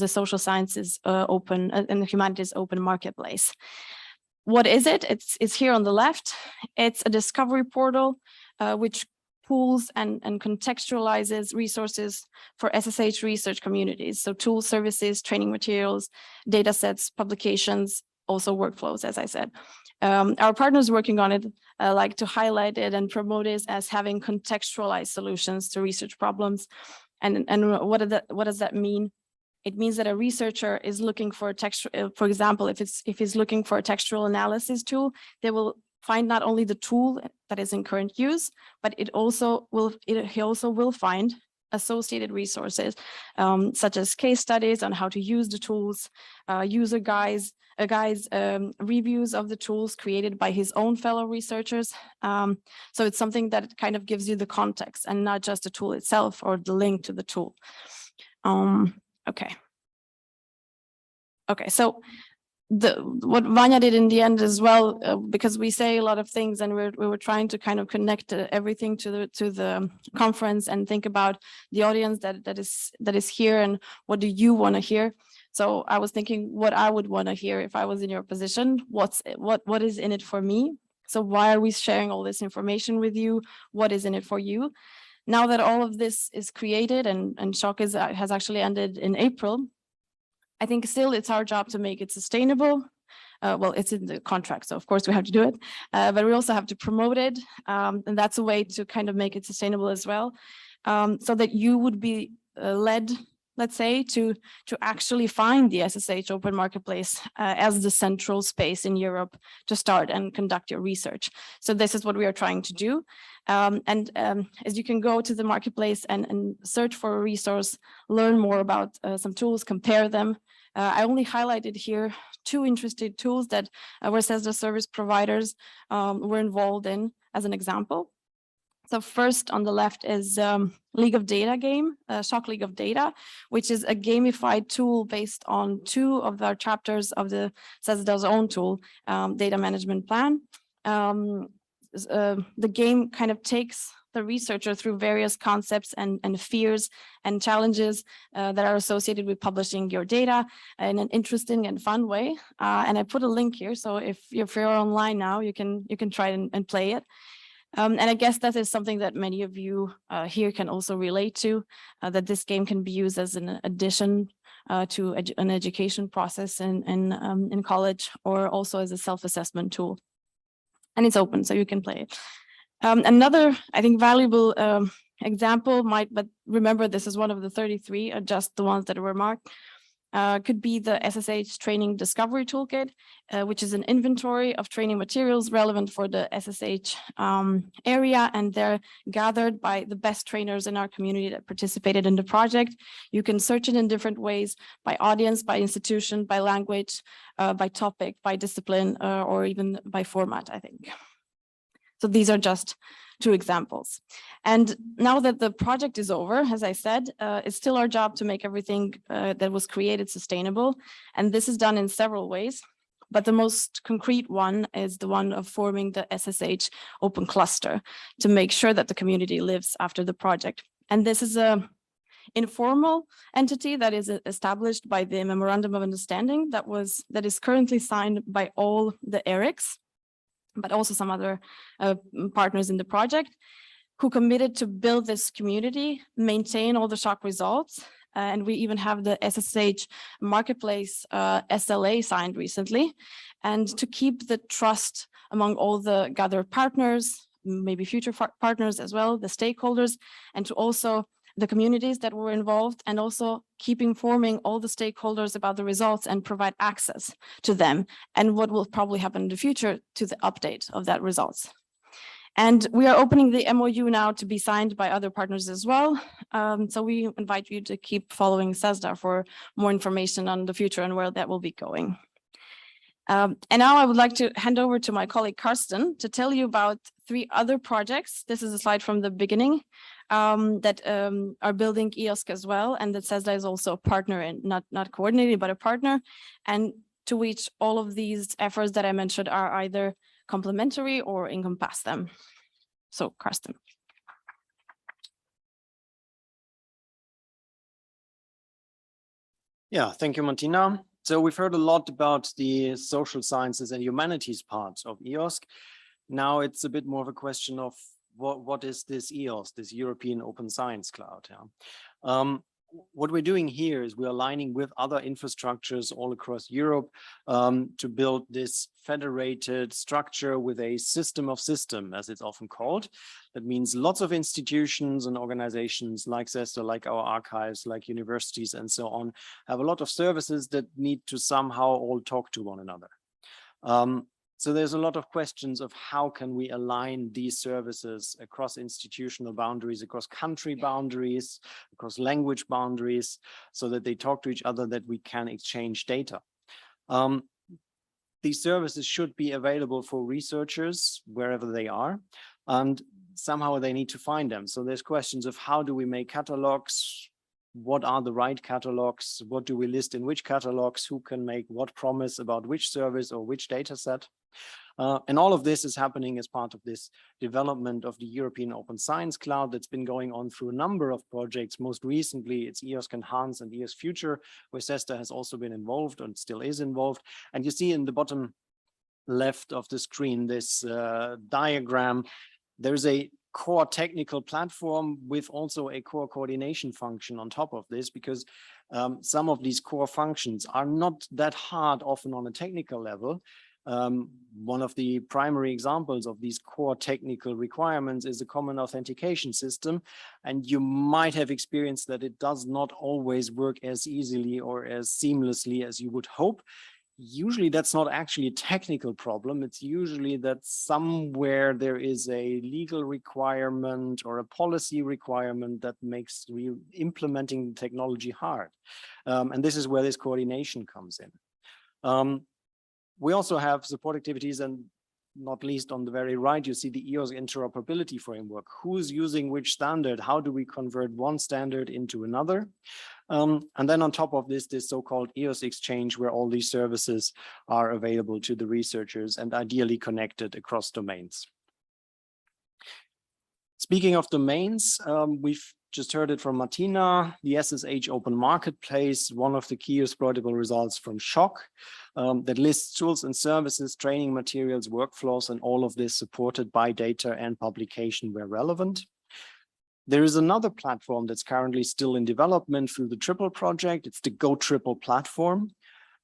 social sciences open and the humanities open marketplace. What is it? It's here on the left. It's a discovery portal which pools and contextualizes resources for SSH research communities. So tools, services, training materials, data sets, publications, also workflows, as I said. Our partners working on it like to highlight it and promote it as having contextualized solutions to research problems. And what does that mean? It means that a researcher is looking for a text, for example, if he's looking for a textual analysis tool, they will find not only the tool that is in current use, but he also will find associated resources, such as case studies on how to use the tools, user guides, reviews of the tools created by his own fellow researchers. So it's something that kind of gives you the context and not just the tool itself or the link to the tool. Okay, so what Vanya did in the end as well, because we say a lot of things and we were trying to kind of connect everything to the conference and think about the audience that is here and what do you want to hear. So I was thinking what I would want to hear if I was in your position. What is in it for me? So why are we sharing all this information with you? What is in it for you? Now that all of this is created and shock has actually ended in April, I think still it's our job to make it sustainable. Well, it's in the contract, so of course we have to do it, but we also have to promote it. And that's a way to kind of make it sustainable as well, so that you would be led, let's say, to actually find the SSH open marketplace as the central space in Europe to start and conduct your research. So this is what we are trying to do. As you can go to the marketplace and search for a resource, learn more about some tools, compare them. I only highlighted here 2 interesting tools that where CESSDA service providers were involved in as an example. So first on the left is League of Data game, Shock League of Data, which is a gamified tool based on 2 of our chapters of the CESSDA's own tool, Data Management Plan. The game kind of takes the researcher through various concepts and fears and challenges that are associated with publishing your data in an interesting and fun way. And I put a link here, so if you're online now, you can try and play it. And I guess that is something that many of you here can also relate to, that this game can be used as an addition to an education process in college, or also as a self-assessment tool. And it's open, so you can play it. Another, I think, valuable example but remember this is one of the 33, just the ones that were marked, could be the SSH Training Discovery Toolkit, which is an inventory of training materials relevant for the SSH area, and they're gathered by the best trainers in our community that participated in the project. You can search it in different ways, by audience, by institution, by language, by topic, by discipline, or even by format, I think. So these are just 2 examples. And now that the project is over, as I said, it's still our job to make everything that was created sustainable. And this is done in several ways. But the most concrete one is the one of forming the SSH open cluster to make sure that the community lives after the project. And this is a informal entity that is established by the Memorandum of Understanding that is currently signed by all the ERICs, but also some other partners in the project, who committed to build this community, maintain all the shock results, and we even have the SSH marketplace SLA signed recently. And to keep the trust among all the gathered partners, maybe future partners as well, the stakeholders, and to also the communities that were involved, and also keep informing all the stakeholders about the results and provide access to them and what will probably happen in the future to the update of that results. And we are opening the MOU now to be signed by other partners as well. So we invite you to keep following CESSDA for more information on the future and where that will be going. And now I would like to hand over to my colleague Karsten to tell you about 3 other projects. This is a slide from the beginning that are building EOSC as well, and that CESSDA is also a partner and not coordinated, but a partner, and to which all of these efforts that I mentioned are either complementary or encompass them. So Karsten. Yeah, thank you, Martina. So we've heard a lot about the social sciences and humanities part of EOSC. Now it's a bit more of a question of what is this EOSC, this European Open Science Cloud? Yeah. What we're doing here is we're aligning with other infrastructures all across Europe to build this federated structure with a system of systems, as it's often called. That means lots of institutions and organizations like CESSDA, like our archives, like universities and so on, have a lot of services that need to somehow all talk to one another. So there's a lot of questions of how can we align these services across institutional boundaries, across country boundaries, across language boundaries, so that they talk to each other, that we can exchange data. These services should be available for researchers wherever they are, and somehow they need to find them. So there's questions of how do we make catalogs? What are the right catalogs? What do we list in which catalogs? Who can make what promise about which service or which data set? And all of this is happening as part of this development of the European Open Science Cloud that's been going on through a number of projects. Most recently, it's EOSC Enhance and EOSC Future, where CESSDA has also been involved and still is involved. And you see in the bottom left of the screen, this diagram, there's a core technical platform with also a core coordination function on top of this, because some of these core functions are not that hard often on a technical level. One of the primary examples of these core technical requirements is a common authentication system. And you might have experienced that it does not always work as easily or as seamlessly as you would hope. Usually that's not actually a technical problem. It's usually that somewhere there is a legal requirement or a policy requirement that makes implementing the technology hard. And this is where this coordination comes in. We also have support activities, and not least on the very right, you see the EOSC interoperability framework. Who's using which standard? How do we convert one standard into another? And then on top of this, this so-called EOSC exchange, where all these services are available to the researchers and ideally connected across domains. Speaking of domains, we've just heard it from Martina, the SSH Open Marketplace, one of the key exploitable results from SHOCK, that lists tools and services, training materials, workflows, and all of this supported by data and publication where relevant. There is another platform that's currently still in development through the Triple project. It's the Go Triple platform,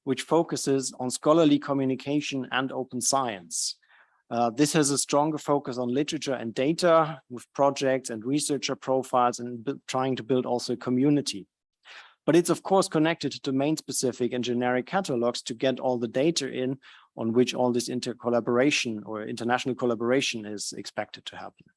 which focuses on scholarly communication and open science. This has a stronger focus on literature and data with projects and researcher profiles and trying to build also a community. But it's of course connected to domain-specific and generic catalogs to get all the data in on which all this intercollaboration or international collaboration is expected to happen.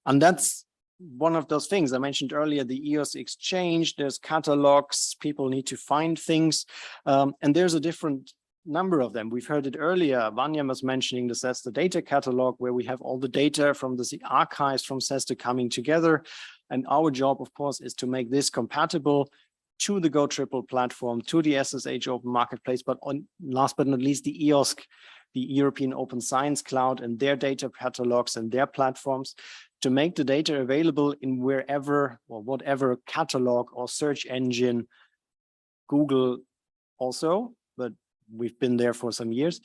And that's one of those things I mentioned earlier, the EOSC exchange, there's catalogs, people need to find things, and there's a different number of them. We've heard it earlier. Vanya was mentioning the CESSDA data catalog, where we have all the data from the archives from CESSDA coming together. And our job, of course, is to make this compatible to the Go Triple platform, to the SSH Open Marketplace, but last but not least, the EOSC, the European Open Science Cloud, and their data catalogs and their platforms, to make the data available in wherever or whatever catalog or search engine, Google also, but we've been there for some years,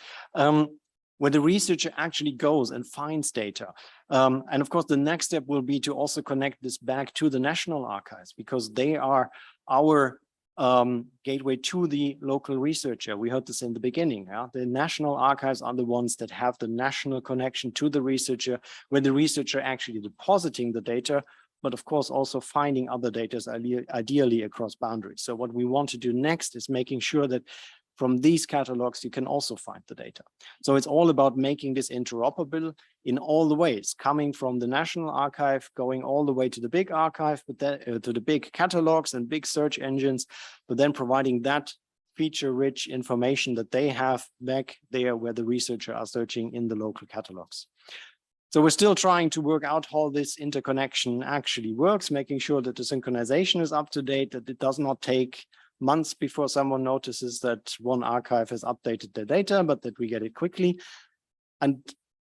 where the researcher actually goes and finds data. And of course, the next step will be to also connect this back to the national archives, because they are our gateway to the local researcher. We heard this in the beginning. Yeah? The national archives are the ones that have the national connection to the researcher, where the researcher actually depositing the data, but of course also finding other data ideally across boundaries. So what we want to do next is making sure that from these catalogs, you can also find the data. So it's all about making this interoperable in all the ways, coming from the National Archive, going all the way to the big archive, but then to the big catalogs and big search engines, but then providing that feature-rich information that they have back there where the researchers are searching in the local catalogs. So we're still trying to work out how this interconnection actually works, making sure that the synchronization is up to date, that it does not take months before someone notices that one archive has updated their data, but that we get it quickly. And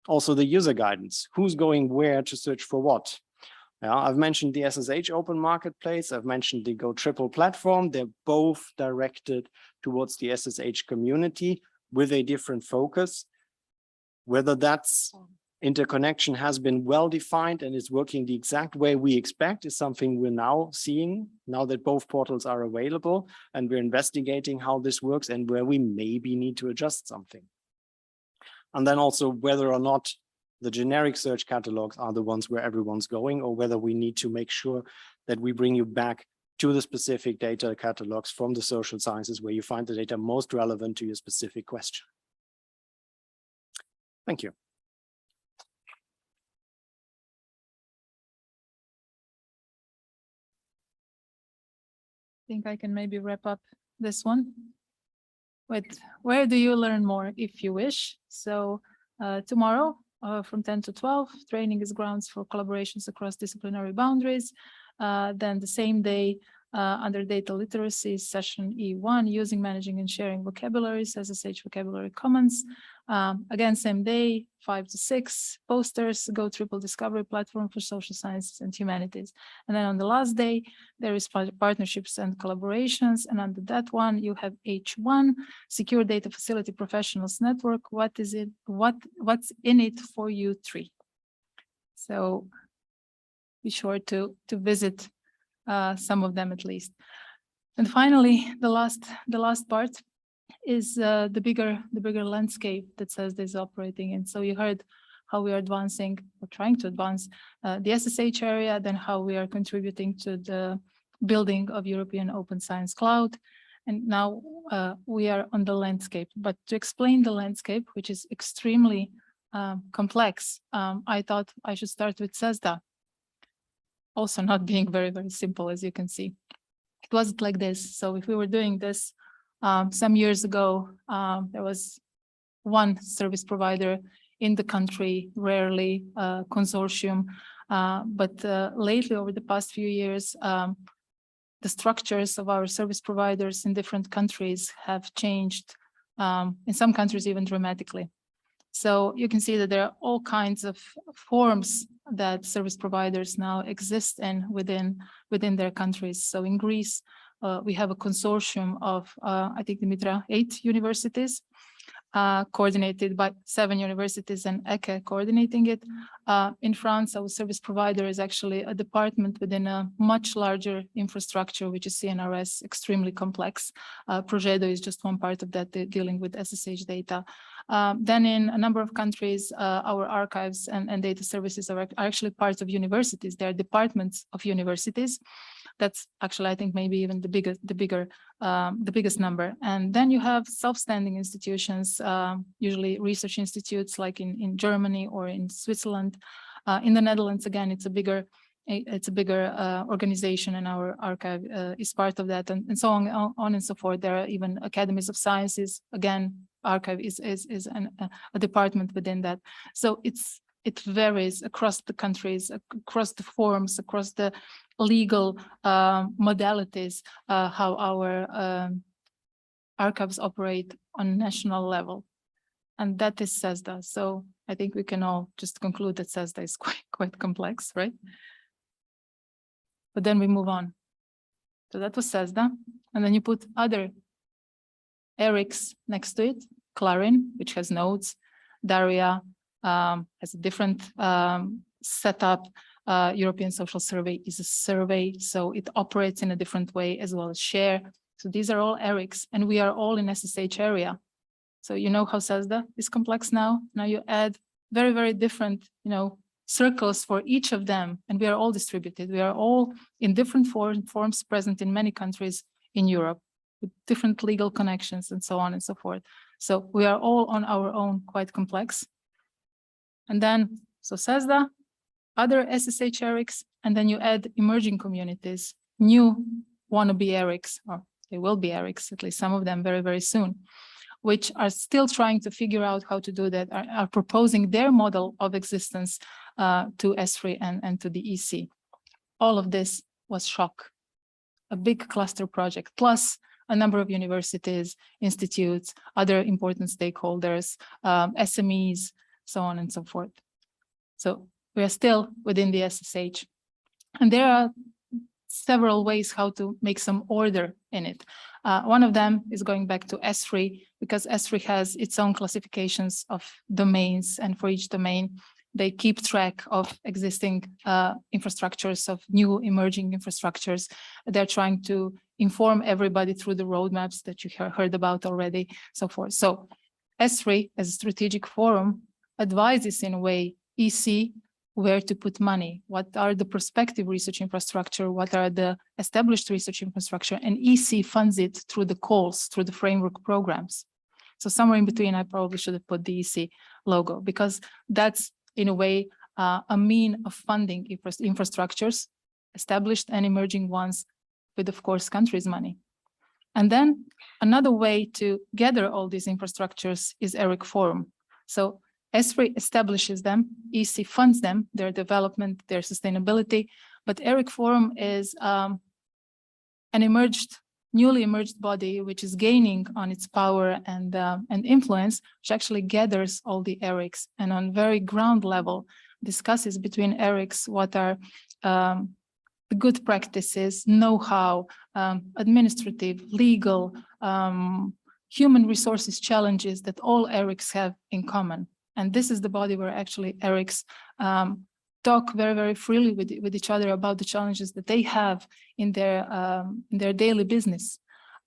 also the user guidance, who's going where to search for what. I've mentioned the SSH open marketplace. I've mentioned the Go Triple platform. They're both directed towards the SSH community with a different focus. Whether that's interconnection has been well defined and is working the exact way we expect is something we're now seeing, now that both portals are available, and we're investigating how this works and where we maybe need to adjust something. And then also whether or not the generic search catalogs are the ones where everyone's going, or whether we need to make sure that we bring you back to the specific data catalogs from the social sciences where you find the data most relevant to your specific question. Thank you. I think I can maybe wrap up this one with where do you learn more if you wish. So tomorrow from 10 to 12, training is grounds for collaborations across disciplinary boundaries. Then the same day under data literacy session E1, using, managing and sharing vocabularies, SSH vocabulary commons. Again, same day, 5 to 6, posters, Go Triple Discovery platform for social sciences and humanities. And then on the last day, there is partnerships and collaborations. And under that one, you have H1, Secure Data Facility Professionals Network. What is it? What's in it for you 3? So be sure to visit some of them at least. And finally, the last part is the bigger landscape that CESSDA is operating in. So you heard how we are advancing or trying to advance the SSH area, then how we are contributing to the building of European Open Science Cloud. And now we are on the landscape. But to explain the landscape, which is extremely complex, I thought I should start with CESSDA. Also not being very, very simple, as you can see. It wasn't like this. So if we were doing this some years ago, there was one service provider in the country, rarely consortium. But lately, over the past few years, the structures of our service providers in different countries have changed, in some countries even dramatically. So you can see that there are all kinds of forms that service providers now exist in within their countries. So in Greece, we have a consortium of, I think, Dimitra, 8 universities, coordinated by 7 universities and ECHE coordinating it. In France, our service provider is actually a department within a much larger infrastructure, which is CNRS, extremely complex. Progedo is just one part of that, dealing with SSH data. Then in a number of countries, our archives and data services are actually part of universities. They are departments of universities. That's actually, I think, maybe even the biggest number. And then you have self-standing institutions, usually research institutes like in Germany or in Switzerland. In the Netherlands, again, it's a bigger organization, and our archive is part of that, and so on and so forth. There are even academies of sciences. Again, archive is a department within that. So it varies across the countries, across the forms, across the legal modalities, how our archives operate on national level. And that is CESSDA. So I think we can all just conclude that CESSDA is quite complex, right? But then we move on. So that was CESSDA. And then you put other ERICs next to it, Clarin, which has nodes, Daria has a different setup. European Social Survey is a survey, so it operates in a different way, as well as SHARE. So these are all ERICs, and we are all in SSH area. So you know how CESSDA is complex now. Now you add very, very different, circles for each of them, and we are all distributed. We are all in different forms present in many countries in Europe with different legal connections and so on and so forth. So we are all on our own quite complex. And then, so CESSDA, other SSH ERICs, and then you add emerging communities, new wannabe ERICs, or they will be ERICs, at least some of them very, very soon, which are still trying to figure out how to do that, are proposing their model of existence to ESFRI and to the EC. All of this was shock, a big cluster project, plus a number of universities, institutes, other important stakeholders, SMEs, so on and so forth. So we are still within the SSH. And there are several ways how to make some order in it. One of them is going back to ESFRI, because ESFRI has its own classifications of domains, and for each domain, they keep track of existing infrastructures, of new emerging infrastructures. They're trying to inform everybody through the roadmaps that you heard about already, so forth. So ESFRI, as a strategic forum, advises in a way EC where to put money, what are the prospective research infrastructure, what are the established research infrastructure, and EC funds it through the calls, through the framework programs. So somewhere in between, I probably should have put the EC logo, because that's in a way a mean of funding infrastructures, established and emerging ones, with of course countries' money. And then another way to gather all these infrastructures is ERIC Forum. So ESFRI establishes them, EC funds them, their development, their sustainability, but ERIC Forum is an newly emerged body which is gaining on its power and influence, which actually gathers all the ERICs and on very ground level discusses between ERICs what are the good practices, know-how, administrative, legal, human resources challenges that all ERICs have in common. And this is the body where actually ERICs talk very, very freely with each other about the challenges that they have in their daily business.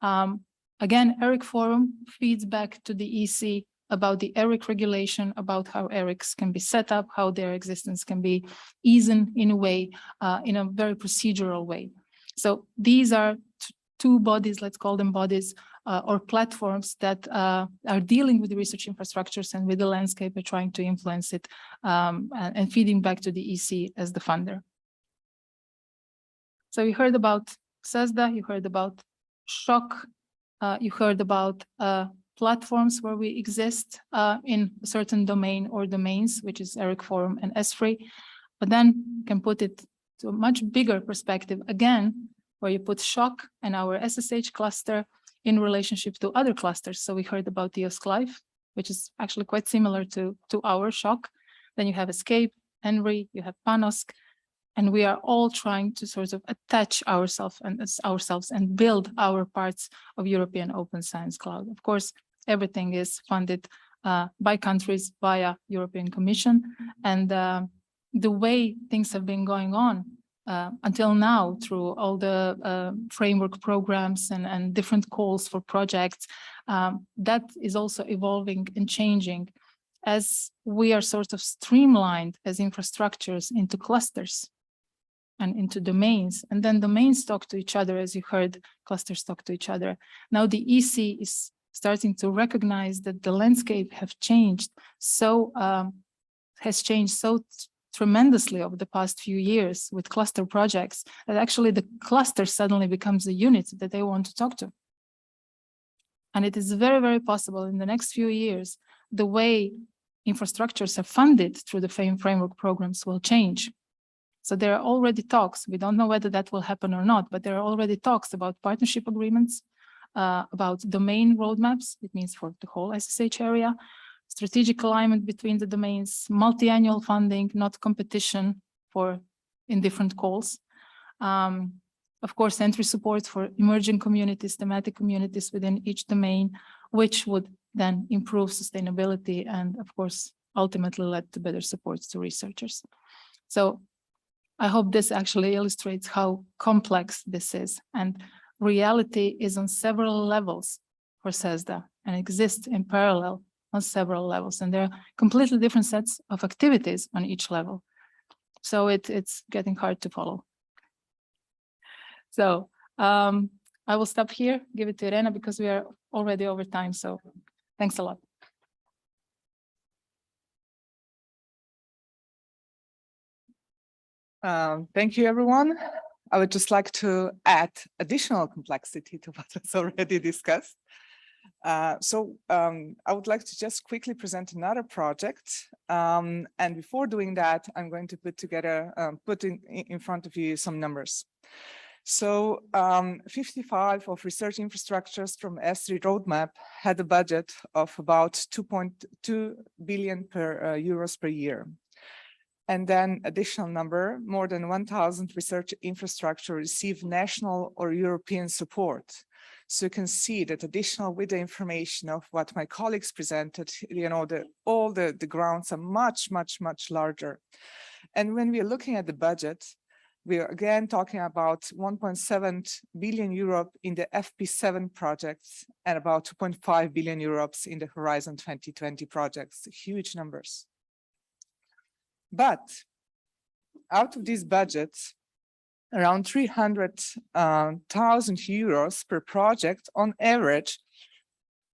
Again, ERIC Forum feeds back to the EC about the ERIC regulation, about how ERICs can be set up, how their existence can be eased in a way, in a very procedural way. So these are two bodies, let's call them bodies, or platforms that are dealing with the research infrastructures and with the landscape and trying to influence it and feeding back to the EC as the funder. So you heard about CESSDA, you heard about shock, you heard about platforms where we exist in a certain domain or domains, which is ERIC Forum and ESFRI, but then you can put it to a much bigger perspective again, where you put shock and our SSH cluster in relationship to other clusters. So we heard about the EOSCLIVE, which is actually quite similar to our shock. Then you have Escape, Henry, you have PANOSC, and we are all trying to sort of attach ourselves and build our parts of European Open Science Cloud. Of course, everything is funded by countries via European Commission. And the way things have been going on until now through all the framework programs and different calls for projects, that is also evolving and changing as we are sort of streamlined as infrastructures into clusters and into domains. And then domains talk to each other, as you heard, clusters talk to each other. Now the EC is starting to recognize that the landscape has changed so tremendously over the past few years with cluster projects, that actually the cluster suddenly becomes a unit that they want to talk to. And it is very, very possible in the next few years, the way infrastructures are funded through the framework programs will change. So there are already talks, we don't know whether that will happen or not, but there are already talks about partnership agreements, about domain roadmaps, it means for the whole SSH area, strategic alignment between the domains, multi-annual funding, not competition in different calls. Of course, entry support for emerging communities, thematic communities within each domain, which would then improve sustainability and, of course, ultimately led to better supports to researchers. So I hope this actually illustrates how complex this is, and reality is on several levels for CESSDA and exists in parallel on several levels, and there are completely different sets of activities on each level. So it's getting hard to follow. So I will stop here, give it to Irena because we are already over time. So thanks a lot. Thank you, everyone. I would just like to add additional complexity to what was already discussed. I would like to just quickly present another project. And before doing that, I'm going to put in front of you some numbers. So 55 of research infrastructures from S3 roadmap had a budget of about 2.2 billion euros per year. And then additional number, more than 1,000 research infrastructure receive national or European support. So you can see that additional with the information of what my colleagues presented, you know, all the grounds are much larger. And when we are looking at the budget, we are again talking about 1.7 billion euro in the FP7 projects and about 2.5 billion euros in the Horizon 2020 projects, huge numbers. But out of these budgets, around 300,000 euros per project on average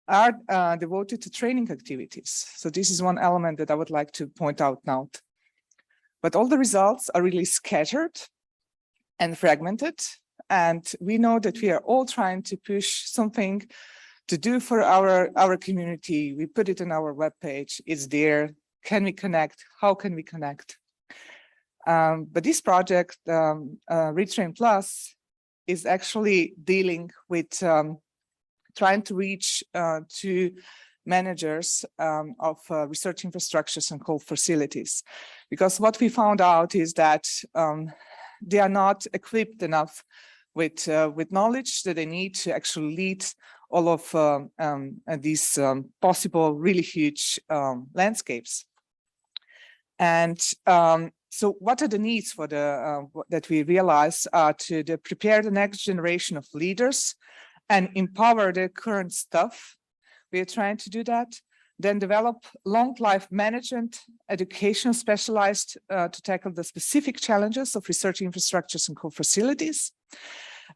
are devoted to training activities. So this is one element that I would like to point out now. But all the results are really scattered and fragmented. And we know that we are all trying to push something to do for our community. We put it on our webpage, it's there. Can we connect? How can we connect? But this project, Retrain Plus, is actually dealing with trying to reach to managers of research infrastructures and core facilities. Because what we found out is that they are not equipped enough with knowledge that they need to actually lead all of these possible really huge landscapes. And so what are the needs for that we realize to prepare the next generation of leaders and empower the current staff? We are trying to do that. Then develop long life management, education specialized to tackle the specific challenges of research infrastructures and core facilities.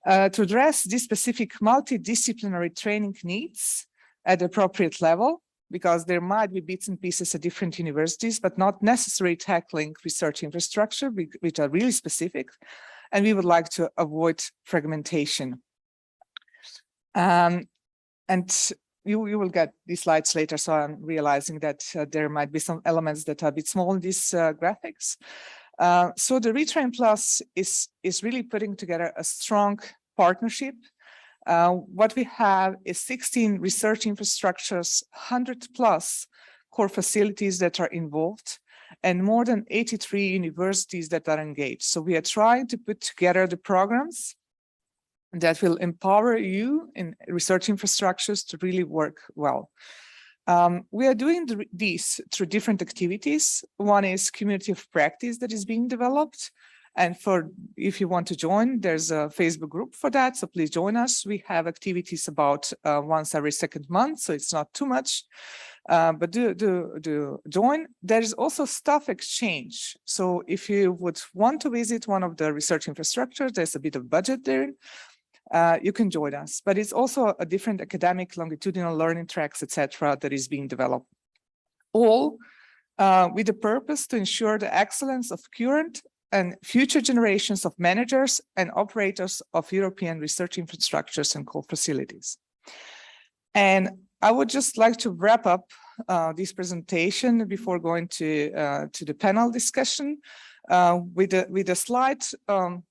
To address these specific multidisciplinary training needs at the appropriate level, because there might be bits and pieces at different universities, but not necessarily tackling research infrastructure, which are really specific. And we would like to avoid fragmentation. And you will get these slides later, so I'm realizing that there might be some elements that are a bit small in these graphics. So the Retrain Plus is really putting together a strong partnership. What we have is 16 research infrastructures, 100+ core facilities that are involved, and more than 83 universities that are engaged. So we are trying to put together the programs that will empower you in research infrastructures to really work well. We are doing these through different activities. One is community of practice that is being developed. And if you want to join, there's a Facebook group for that. So please join us. We have activities about once every second month, so it's not too much. But do join. There's also staff exchange. So if you would want to visit one of the research infrastructures, there's a bit of budget there. You can join us, but it's also a different academic longitudinal learning tracks, etc., that is being developed. All with the purpose to ensure the excellence of current and future generations of managers and operators of European research infrastructures and core facilities. And I would just like to wrap up this presentation before going to the panel discussion with a slide on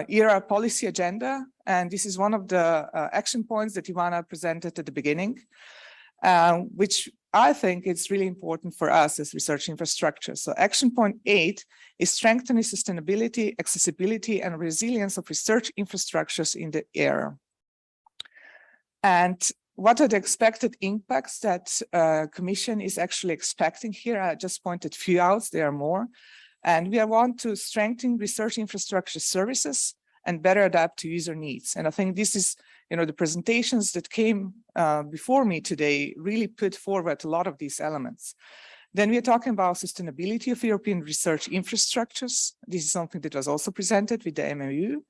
ERA policy agenda. And this is one of the action points that Ivana presented at the beginning, which I think it's really important for us as research infrastructure. So action point 8 is strengthening sustainability, accessibility, and resilience of research infrastructures in the era. And what are the expected impacts that Commission is actually expecting here? I just pointed few out, there are more. And we want to strengthen research infrastructure services and better adapt to user needs. And I think this is, the presentations that came before me today really put forward a lot of these elements. Then we're talking about sustainability of European research infrastructures. This is something that was also presented with the MOU.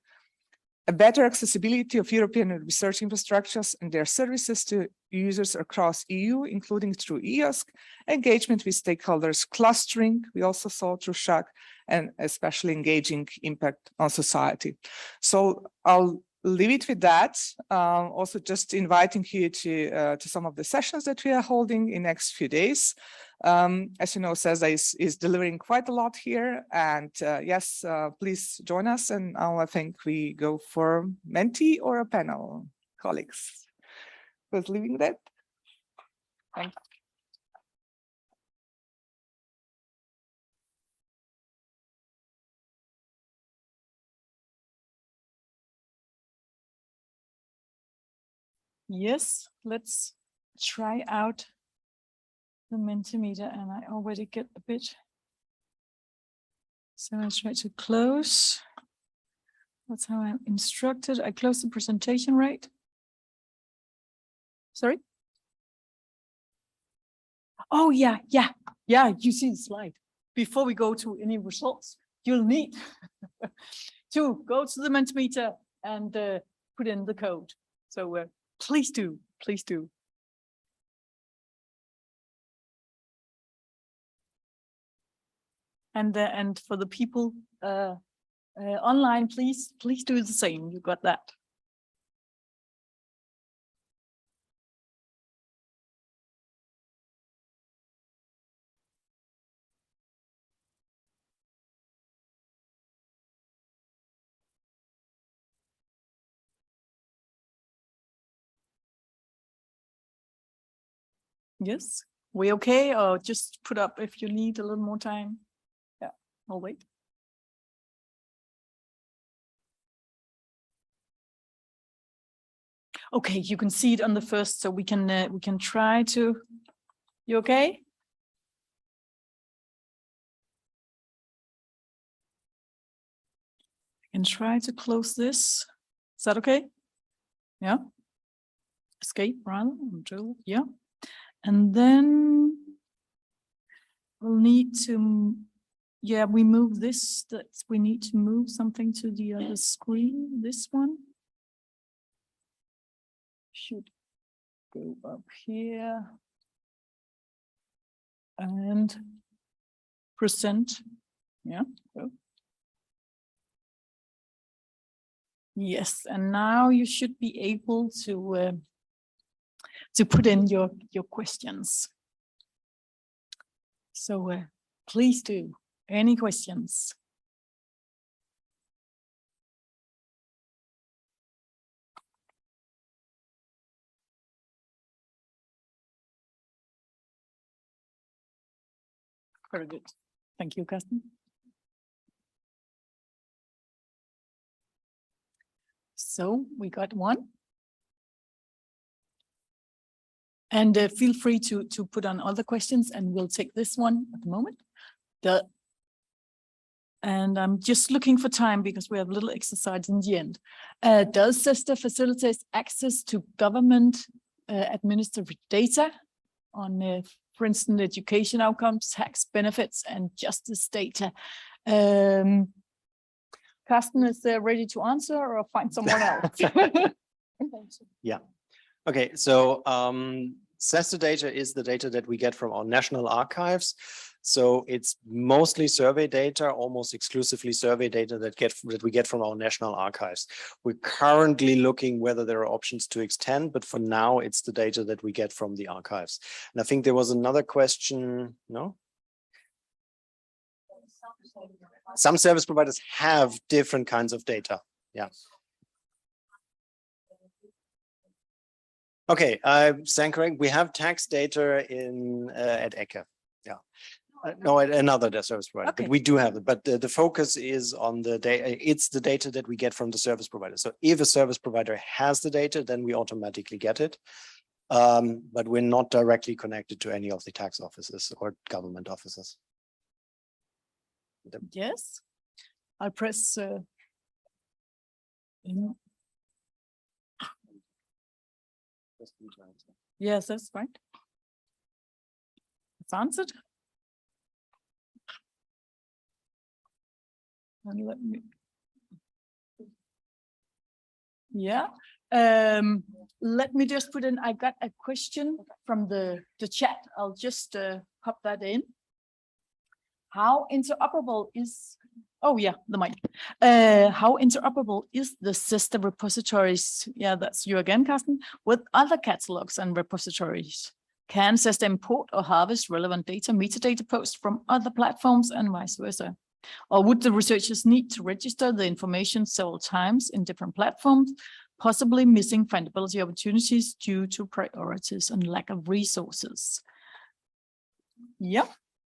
A better accessibility of European research infrastructures and their services to users across EU, including through EOSC, engagement with stakeholders, clustering, we also saw through SHAC, and especially engaging impact on society. So I'll leave it with that. Also just inviting you to some of the sessions that we are holding in next few days. As you know, CESSDA is delivering quite a lot here, and yes, please join us. And now I think we go for Menti or a panel, colleagues. Was leaving that. Thank you. Yes, let's try out the Mentimeter, and I already get a bit. So I try to close. That's how I'm instructed. I close the presentation, right? Sorry? Oh, yeah. You see the slide. Before we go to any results, you'll need to go to the Mentimeter and put in the code. So please do. And for the people online, please do the same. You got that. Yes, we okay? Or just put up if you need a little more time. Yeah, I'll wait. Okay, you can see it on the first, so we can try to. You okay? I can try to close this. Is that okay? Yeah. Escape, run, yeah. And then we'll need to, yeah, we move this, we need to move something to the other screen, this one. Should go up here. And present, yeah. Go. Yes, and now you should be able to put in your questions. So please do. Any questions? Very good. Thank you, Carsten. So we got one. And feel free to put on other questions, and we'll take this one at the moment. And I'm just looking for time because we have a little exercise in the end. Does CESSDA facilitate access to government administered data on, for instance, education outcomes, tax benefits, and justice data? Carsten is ready to answer, or find someone else? Yeah. Okay, so CESSDA data is the data that we get from our national archives. So it's mostly survey data, almost exclusively survey data that we get from our national archives. We're currently looking whether there are options to extend, but for now it's the data that we get from the archives. And I think there was another question, no? Some service providers have different kinds of data. Yeah. Okay, stand correct. We have tax data in at ECHE. Yeah. No, at another service provider, Okay. but we do have it. But the focus is on the data. It's the data that we get from the service provider. So if a service provider has the data, then we automatically get it. but we're not directly connected to any of the tax offices or government offices. Yes, I'll press. Yes, that's right. It's answered. And let me. Yeah, let me just put in, I got a question from the chat. I'll just pop that in. How interoperable is, oh yeah, the mic. How interoperable is the CESSDA repositories? Yeah, that's you again, Carsten, with other catalogs and repositories. Can CESSDA import or harvest relevant data, metadata posts from other platforms and vice versa? Or would the researchers need to register the information several times in different platforms, possibly missing findability opportunities due to priorities and lack of resources? Yeah.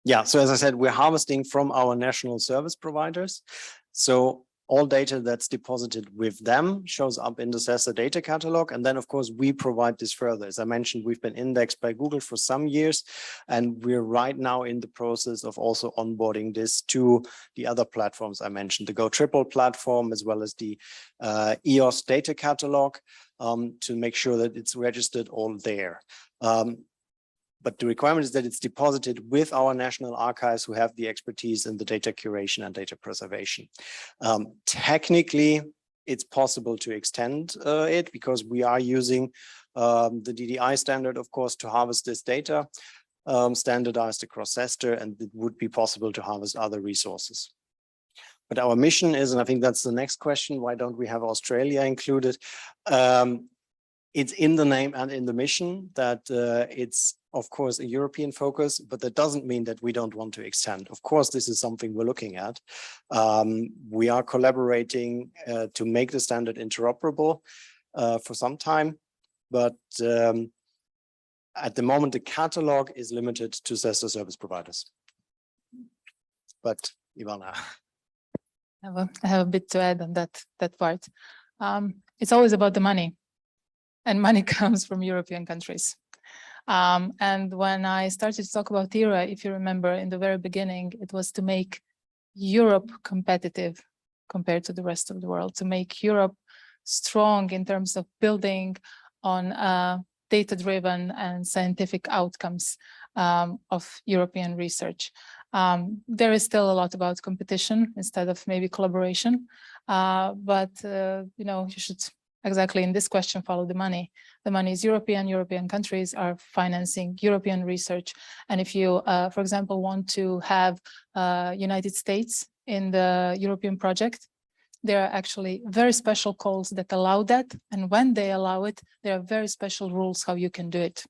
Yeah, so as I said, we're harvesting from our national service providers. So all data that's deposited with them shows up in the CESSDA data catalog. And then, of course, we provide this further. As I mentioned, we've been indexed by Google for some years, and we're right now in the process of also onboarding this to the other platforms I mentioned, the Go Triple platform, as well as the EOS data catalog, to make sure that it's registered all there. But the requirement is that it's deposited with our national archives who have the expertise in the data curation and data preservation. Technically, it's possible to extend it because we are using the DDI standard, of course, to harvest this data, standardized across CESSDA, and it would be possible to harvest other resources. But our mission is, and I think that's the next question, why don't we have Australia included? It's in the name and in the mission that it's, of course, a European focus, but that doesn't mean that we don't want to extend. Of course, this is something we're looking at. We are collaborating to make the standard interoperable for some time, but at the moment, the catalog is limited to CESSDA service providers. But Ivana. I have a bit to add on that part. It's always about the money, and money comes from European countries. And when I started to talk about ERA, if you remember in the very beginning, it was to make Europe competitive compared to the rest of the world, to make Europe strong in terms of building on data-driven and scientific outcomes of European research. There is still a lot about competition instead of maybe collaboration, but you know, you should exactly in this question follow the money. The money is European countries are financing European research. And if you, for example, want to have United States in the European project, there are actually very special calls that allow that. And when they allow it, there are very special rules how you can do it.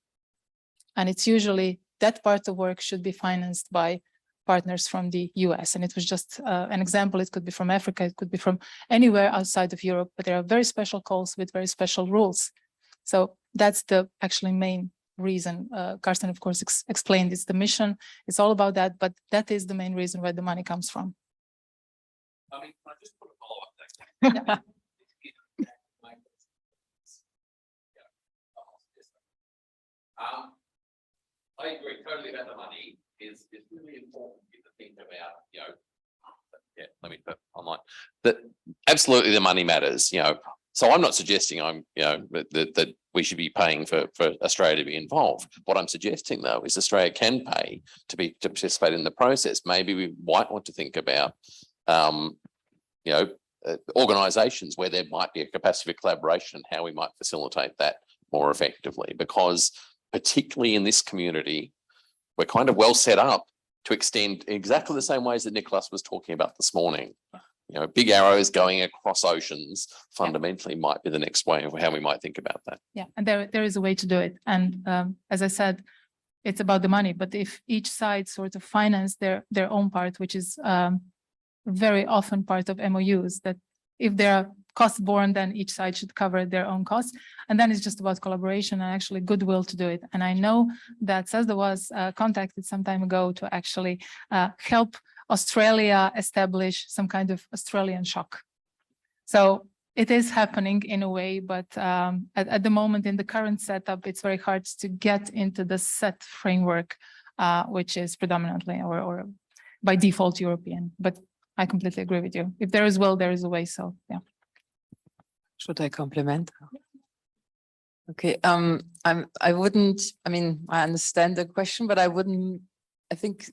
And it's usually that part of work should be financed by partners from the US. And it was just an example. It could be from Africa, it could be from anywhere outside of Europe, but there are very special calls with very special rules. So that's the actually main reason. Carsten, of course, explained it's the mission. It's all about that, but that is the main reason where the money comes from. I mean, can I just put a follow-up there? I agree totally about the money. Is really important to think about, you know, yeah, let me put online that absolutely the money matters, you know. So I'm not suggesting that we should be paying for Australia to be involved. What I'm suggesting though is Australia can pay to participate in the process. Maybe we might want to think about organizations where there might be a capacity for collaboration and how we might facilitate that more effectively, because particularly in this community, we're kind of well set up to extend exactly the same ways that Nicholas was talking about this morning. You know, big arrows going across oceans fundamentally might be the next way of how we might think about that. Yeah, and there is a way to do it. And as I said, it's about the money, but if each side sort of finance their own part, which is very often part of MOUs, that if there are costs borne, then each side should cover their own costs. And then it's just about collaboration and actually goodwill to do it. And I know that CESSDA was contacted some time ago to actually help Australia establish some kind of Australian shock. So it is happening in a way, but at the moment in the current setup, it's very hard to get into the set framework, which is predominantly or by default European. But I completely agree with you. If there is will, there is a way. So yeah. Should I compliment? Okay, I wouldn't, I mean, I understand the question, but I wouldn't, I think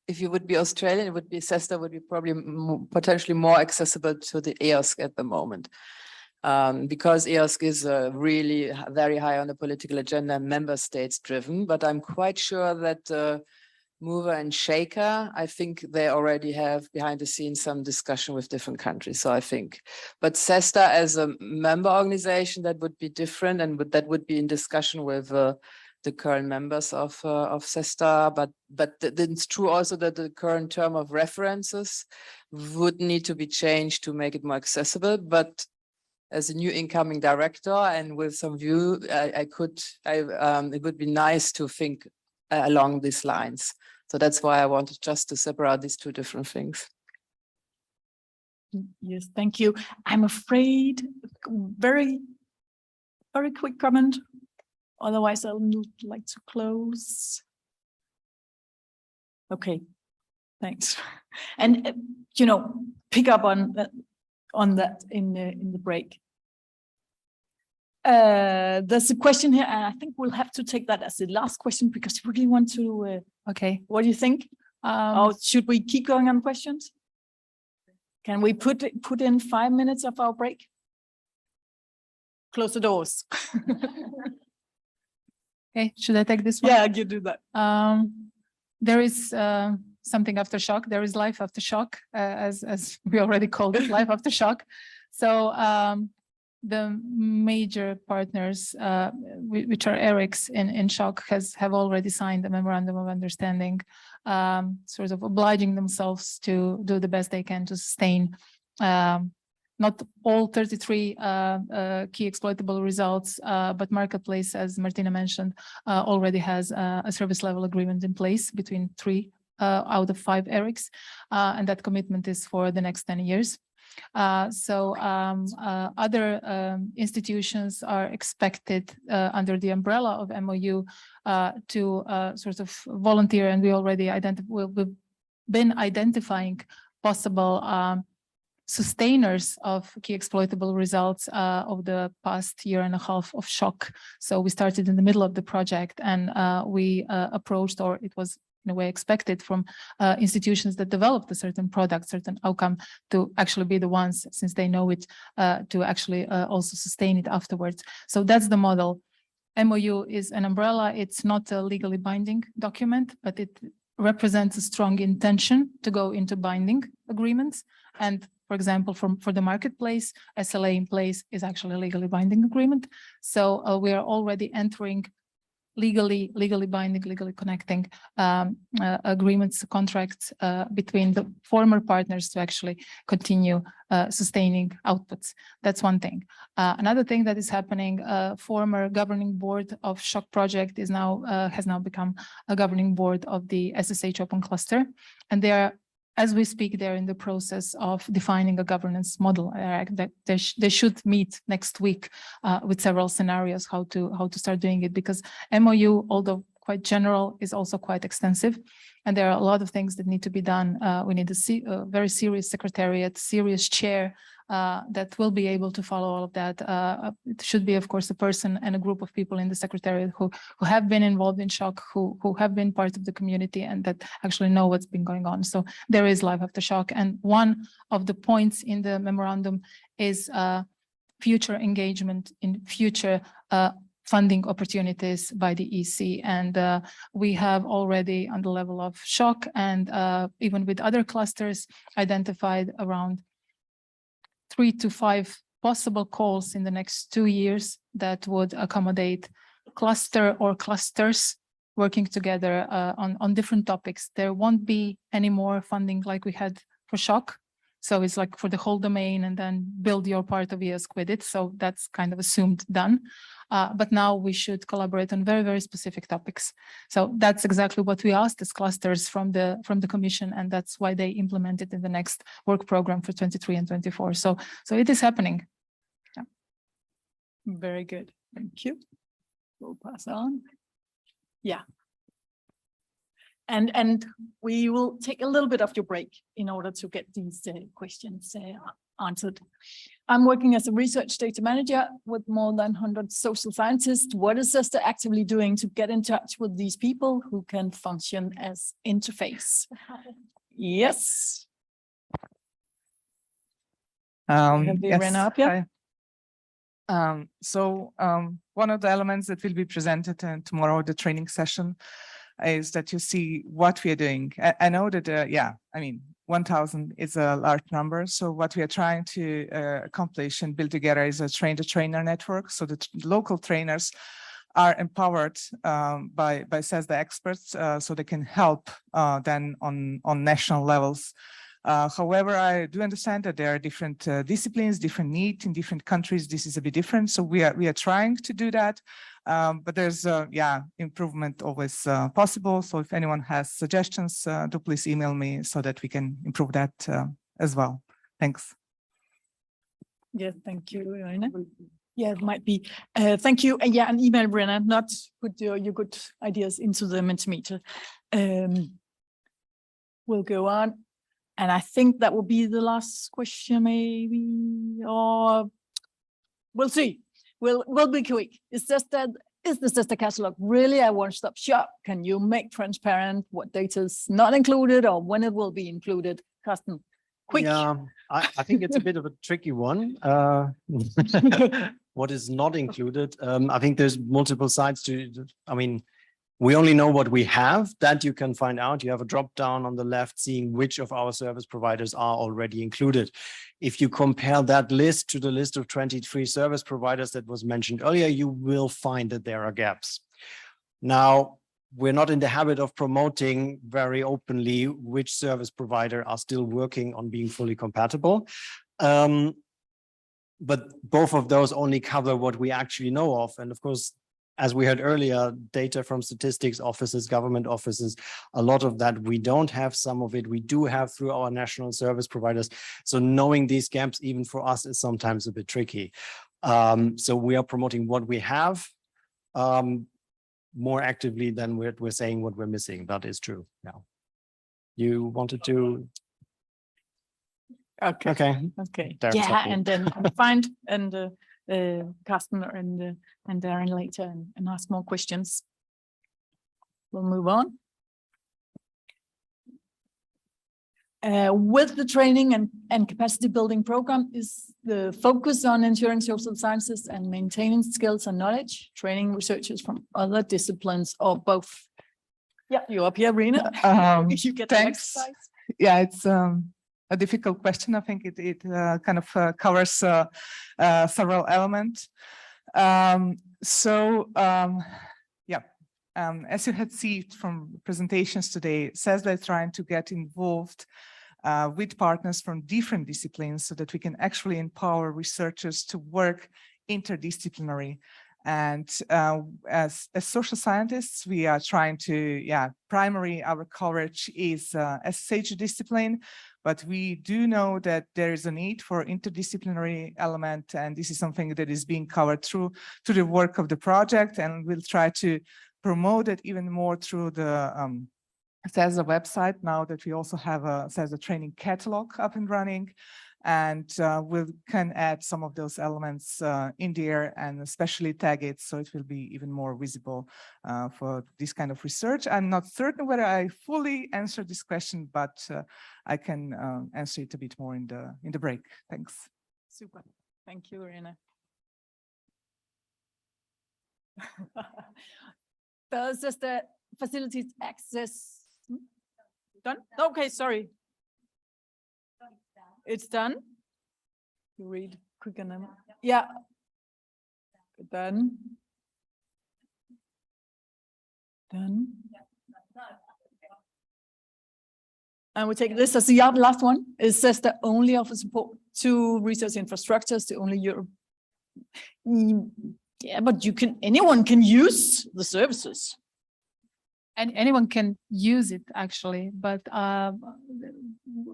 if you would be Australian, it would be CESSDA would be probably potentially more accessible to the IASSIST at the moment. Because IASSIST is really very high on the political agenda, member states driven, but I'm quite sure that mover and shaker, I think they already have behind the scenes some discussion with different countries. So I think, but CESSDA as a member organization, that would be different, and that would be in discussion with the current members of CESSDA. But it's true also that the current term of references would need to be changed to make it more accessible. But as a new incoming director and with some view, it would be nice to think along these lines. So that's why I wanted just to separate these two different things. Yes, thank you. I'm afraid very quick comment. Otherwise, I would like to close. Okay, thanks. And pick up on that in the break. There's a question here, and I think we'll have to take that as the last question because we really want to. Okay. What do you think? Or should we keep going on questions? Can we put in 5 minutes of our break? Close the doors. Okay, should I take this one? Yeah, you do that. There is something after shock. There is life after shock, as we already called it, life after shock. So the major partners, which are ERICs in shock, have already signed a memorandum of understanding, sort of obliging themselves to do the best they can to sustain not all 33 key exploitable results, but Marketplace, as Martina mentioned, already has a service level agreement in place between 3 out of 5 ERICs, and that commitment is for the next 10 years. Other institutions are expected under the umbrella of MOU to sort of volunteer, and we already we've been identifying possible sustainers of key exploitable results of the past year and a half of shock. So we started in the middle of the project, and we approached, or it was in a way expected from institutions that developed a certain product, certain outcome, to actually be the ones, since they know it, to actually also sustain it afterwards. So that's the model. MOU is an umbrella. It's not a legally binding document, but it represents a strong intention to go into binding agreements. And for example, for the Marketplace, SLA in place is actually a legally binding agreement. So we are already entering legally binding, legally connecting agreements, contracts between the former partners to actually continue sustaining outputs. That's one thing. Another thing that is happening, former governing board of Shock project is now has now become a governing board of the SSH Open Cluster, and they are, as we speak, they're in the process of defining a governance model. They should meet next week with several scenarios how to start doing it, because MOU, although quite general, is also quite extensive, and there are a lot of things that need to be done. We need a very serious secretariat, serious chair that will be able to follow all of that. It should be, of course, a person and a group of people in the secretariat who have been involved in shock, who have been part of the community, and that actually know what's been going on. So there is life after shock. And one of the points in the memorandum is future engagement in future funding opportunities by the EC. And we have already, on the level of shock and even with other clusters, identified around 3 to 5 possible calls in the next 2 years that would accommodate cluster or clusters working together on different topics. There won't be any more funding like we had for shock. So it's like for the whole domain and then build your part of ESC with it. So that's kind of assumed done. But now we should collaborate on very, very specific topics. So that's exactly what we asked as clusters from the commission, and that's why they implemented in the next work program for 23 and 24. So it is happening. Yeah. Very good. Thank you. We'll pass on. Yeah. And we will take a little bit of your break in order to get these questions answered. I'm working as a research data manager with more than 100 social scientists. What is CESSDA actively doing to get in touch with these people who can function as interface? Yes. Have they ran up yet? One of the elements that will be presented tomorrow, the training session, is that you see what we are doing. I know that, 1,000 is a large number. So what we are trying to accomplish and build together is a train-the-trainer network. So the local trainers are empowered by CESSDA experts, so they can help then on national levels. However, I do understand that there are different disciplines, different needs in different countries. This is a bit different. So we are trying to do that. But there's improvement always possible. So if anyone has suggestions, do please email me so that we can improve that as well. Thanks. Yeah, thank you, Irina. Yeah, it might be. Thank you. And yeah, an email, Brenna, not put your good ideas into the Mentimeter. We'll go on. And I think that will be the last question, maybe, or we'll see. We'll be quick. Is the CESSDA catalog really a one-stop shop? Can you make transparent what data is not included or when it will be included? Carsten, quick. Yeah, I think it's a bit of a tricky one. What is not included? I think there's multiple sides to, we only know what we have. That you can find out. You have a drop down on the left seeing which of our service providers are already included. If you compare that list to the list of 23 service providers that was mentioned earlier, you will find that there are gaps. Now, we're not in the habit of promoting very openly which service provider are still working on being fully compatible. But both of those only cover what we actually know of. And of course, as we heard earlier, data from statistics offices, government offices, a lot of that we don't have. Some of it we do have through our national service providers. So knowing these gaps, even for us, is sometimes a bit tricky. So we are promoting what we have more actively than we're saying what we're missing. That is true. Now, you wanted to. Okay. Yeah, and then find and Carsten and Darren later and ask more questions. We'll move on. With the training and capacity building program, is the focus on ensuring social sciences and maintaining skills and knowledge, training researchers from other disciplines or both? Yeah, you're up here, Rena. You get thanks. Yeah, it's a difficult question. I think it kind of covers several elements. As you had seen from presentations today, CESSDA is trying to get involved with partners from different disciplines so that we can actually empower researchers to work interdisciplinary. And as social scientists, we are trying to, primary our coverage is SSH discipline, but we do know that there is a need for interdisciplinary element, and this is something that is being covered through the work of the project, and we'll try to promote it even more through the CESSDA website now that we also have a CESSDA training catalog up and running. And we can add some of those elements in there and especially tag it so it will be even more visible for this kind of research. I'm not certain whether I fully answered this question, but I can answer it a bit more in the break. Thanks. Super. Thank you, Irina. Does the facilities access done? Okay, sorry. It's done. You read quick and then yeah. Done. Done. And we take this as the last one. It says that only offer support to research infrastructures to only Europe. Yeah, but anyone can use the services. And anyone can use it actually, but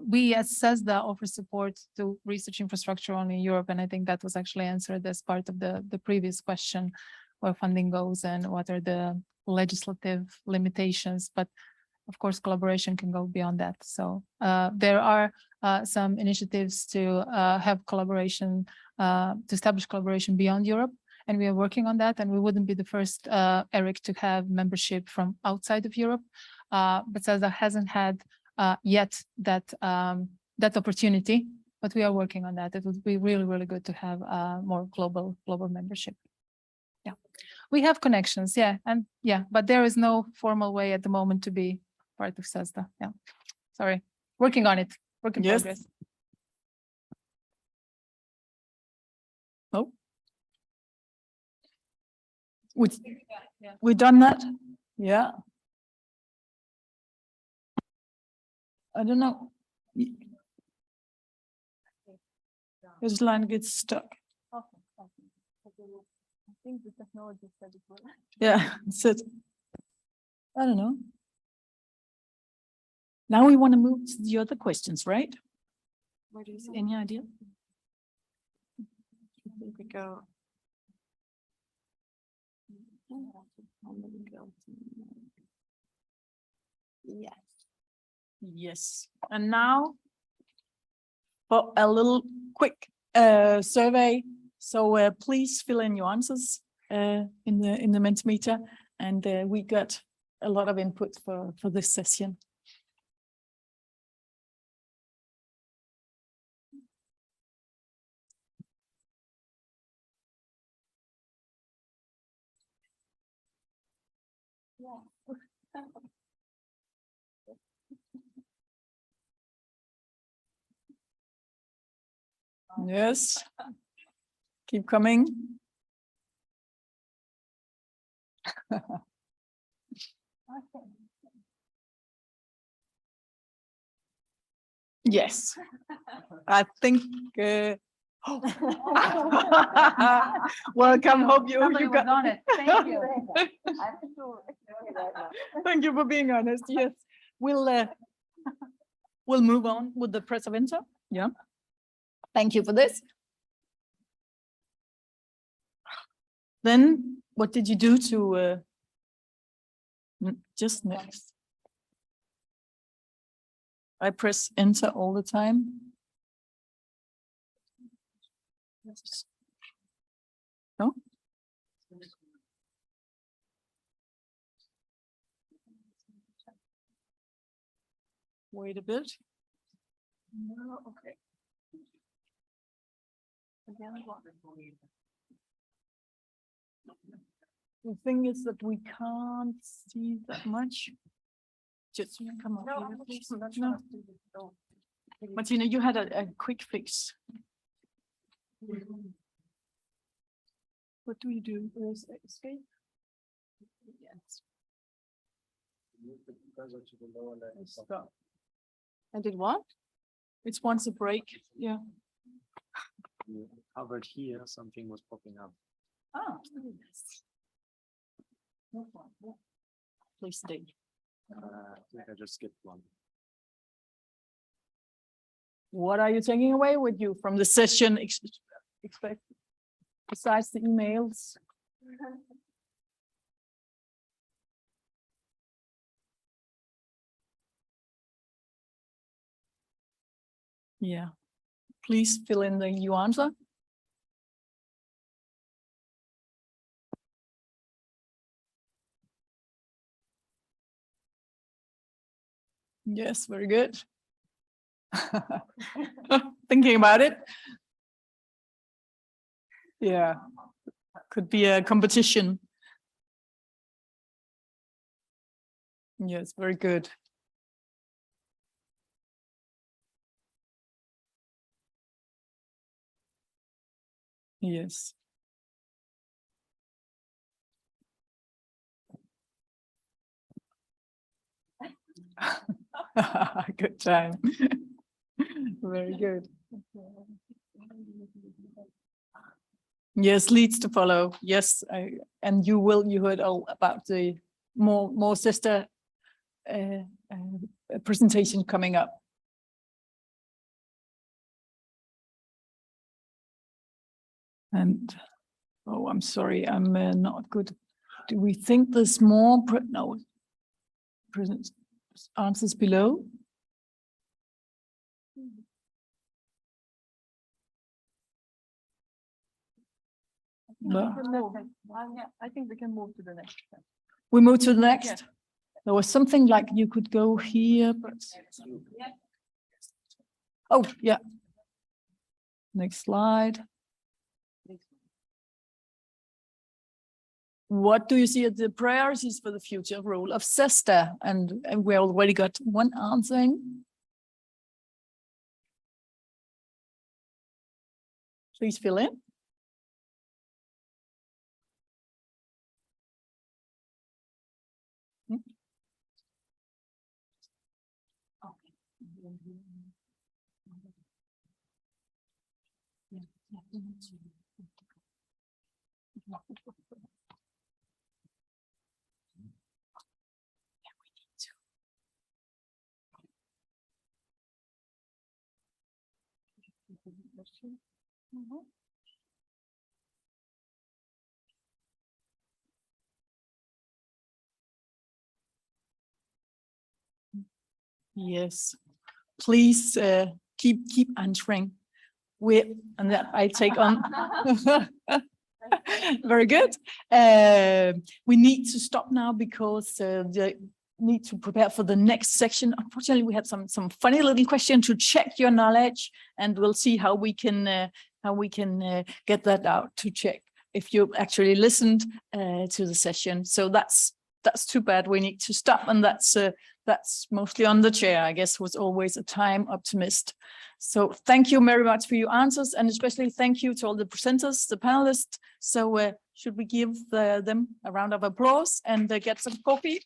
we as CESSDA offer support to research infrastructure only in Europe. And I think that was actually answered as part of the previous question, where funding goes and what are the legislative limitations. But of course, collaboration can go beyond that. So there are some initiatives to have collaboration, to establish collaboration beyond Europe. And we are working on that, and we wouldn't be the first, Eric, to have membership from outside of Europe. But CESSDA hasn't had yet that opportunity, but we are working on that. It would be really, really good to have more global membership. Yeah, we have connections, but there is no formal way at the moment to be part of CESSDA. Yeah, sorry, working on it. Work in progress. Oh. We done that? Yeah. I don't know. This line gets stuck. I think the technology said it will. Yeah, so I don't know. Now we want to move to the other questions, right? Where do you see? Any idea? We go. Yes. Yes. And now for a little quick survey. So please fill in your answers in the Mentimeter, and we got a lot of input for this session. Yes. Keep coming. Yes. I think welcome. Hope you got on it. Thank you. Thank you for being honest. Yes, we'll move on with the press of info. Yeah. Thank you for this. Then what did you do to just next? I press enter all the time. No? Wait a bit. No, okay. The thing is that we can't see that much. Just come up here, please. No. Martina, you had a quick fix. What do we do? There's escape. Yes. Stop. And did what? It's once a break. Yeah. You covered here, something was popping up. Ah. Yes. No problem. Please stay. I think I just skipped one. What are you taking away with you from the session? Expect besides the emails. Yeah, please fill in the you answer. Yes, very good. Thinking about it. Yeah, could be a competition. Yes, very good. Yes. Good time. Very good. Yes, leads to follow. Yes, and you heard all about the more CESSDA presentation coming up. And, oh, I'm sorry, I'm not good. Do we think there's more? No. Answers below? No. I think we can move to the next. We move to the next. There was something like you could go here, but. Oh, yeah. Next slide. What do you see as the priorities for the future role of CESSDA? And we already got one answering. Please fill in. Yes, please keep answering. And that I take on. Very good. We need to stop now because they need to prepare for the next section. Unfortunately, we had some funny little question to check your knowledge, and we'll see how we can get that out to check if you actually listened to the session. So that's too bad. We need to stop, and that's mostly on the chair. I guess was always a time optimist. So thank you very much for your answers, and especially thank you to all the presenters, the panelists. So should we give them a round of applause and get some coffee?